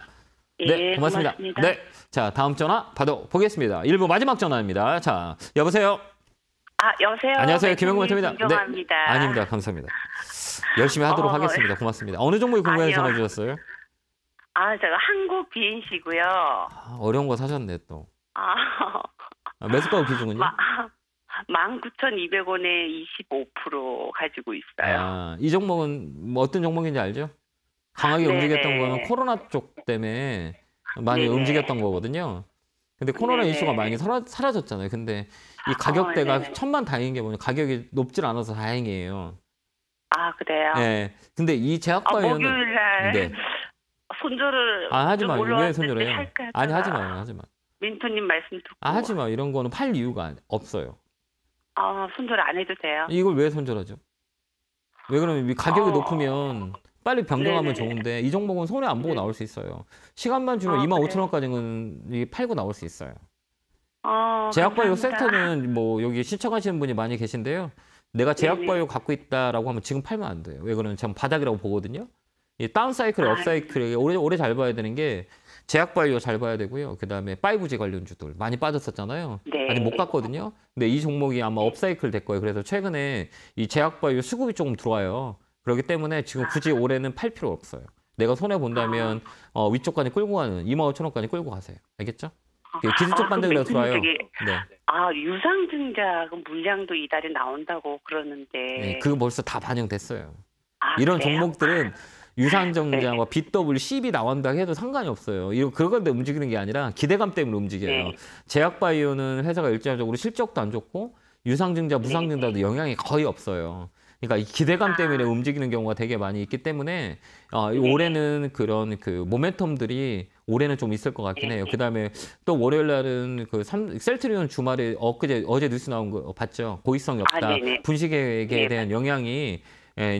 S1: 네, 고맙습니다. 네, 자, 다음 전화 받아보겠습니다. 1부 마지막 전화입니다. 자, 여보세요?
S8: 여보세요?
S1: 안녕하세요. 김영구 멘토입니다.
S8: 존경합니다.
S1: 네. 아닙니다. 감사합니다. 열심히 하도록 하겠습니다. 고맙습니다. 어느 종목이 궁금해서 전화 주셨어요?
S8: 제가 한국 BNC고요.
S1: 어려운 거 사셨네, 또. 매수가 기준은요?
S8: 19,200원에 25% 가지고 있어요.
S1: 이 종목은 뭐 어떤 종목인지 알죠? 강하게 움직였던 거는 코로나 쪽 때문에 많이 움직였던 거거든요. 근데 코로나 이슈가 많이 사라졌잖아요. 근데 이 가격대가 천만 다행인 게 뭐냐, 가격이 높질 않아서 다행이에요.
S8: 그래요?
S1: 네. 근데 이 제약바이오는
S8: 목요일날 손절을
S1: 하지 마요. 왜 손절해요? 아니, 하지 마요.
S8: 멘토님 말씀 듣고.
S1: 하지 마. 이런 거는 팔 이유가 없어요.
S8: 손절 안 해도 돼요?
S1: 이걸 왜 손절하죠? 왜 그러면 가격이 높으면 빨리 변경하면 좋은데 이 종목은 손해 안 보고 나올 수 있어요. 시간만 주면 25,000원까지는 팔고 나올 수 있어요. 제약바이오 섹터는 뭐 여기 신청하시는 분이 많이 계신데요. 내가 제약바이오 갖고 있다라고 하면 지금 팔면 안 돼요. 왜 그러면 전 바닥이라고 보거든요. 이 다운사이클, 업사이클 오래 잘 봐야 되는 게 제약바이오 잘 봐야 되고요. 그다음에 5G 관련주들 많이 빠졌었잖아요. 아직 못 갔거든요. 근데 이 종목이 아마 업사이클 될 거예요. 그래서 최근에 이 제약바이오 수급이 조금 들어와요. 그렇기 때문에 지금 굳이 올해는 팔 필요 없어요. 내가 손해 본다면 위쪽까지 끌고 가는 25,000원까지 끌고 가세요. 알겠죠? 기술적 반등이라도 들어와요.
S8: 유상증자 물량도 이달에 나온다고 그러는데.
S1: 네, 그거 벌써 다 반영됐어요. 이런
S8: 그래요?
S1: 종목들은 유상증자와 BWCB 나온다 해도 상관이 없어요. 그런 데 움직이는 게 아니라 기대감 때문에 움직여요. 제약바이오는 회사가 일차적으로 실적도 안 좋고 유상증자, 무상증자도 영향이 거의 없어요. 그러니까 이 기대감 때문에 움직이는 경우가 되게 많이 있기 때문에 올해는 그런 모멘텀들이 올해는 좀 있을 것 같긴 해요. 그다음에 또 월요일 날은 셀트리온 주말에 어제 뉴스 나온 거 봤죠? 고의성이 없다. 분식 계획에 대한 영향이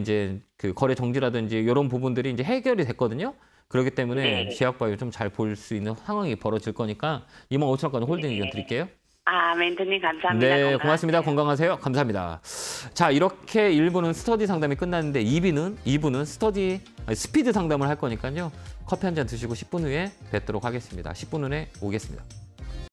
S1: 이제 거래 정지라든지 이런 부분들이 이제 해결이 됐거든요. 그렇기 때문에 제약바이오 좀 잘 볼 수 있는 상황이 벌어질 거니까 25,000원까지 홀딩 의견 드릴게요.
S8: 멘토님 감사합니다.
S1: 네,
S8: 건강하세요.
S1: 고맙습니다. 건강하세요. 감사합니다. 자, 이렇게 1부는 스터디 상담이 끝났는데 2부는 스피드 상담을 할 거니까요. 커피 한 잔 드시고 10분 후에 뵙도록 하겠습니다. 10분 후에 오겠습니다.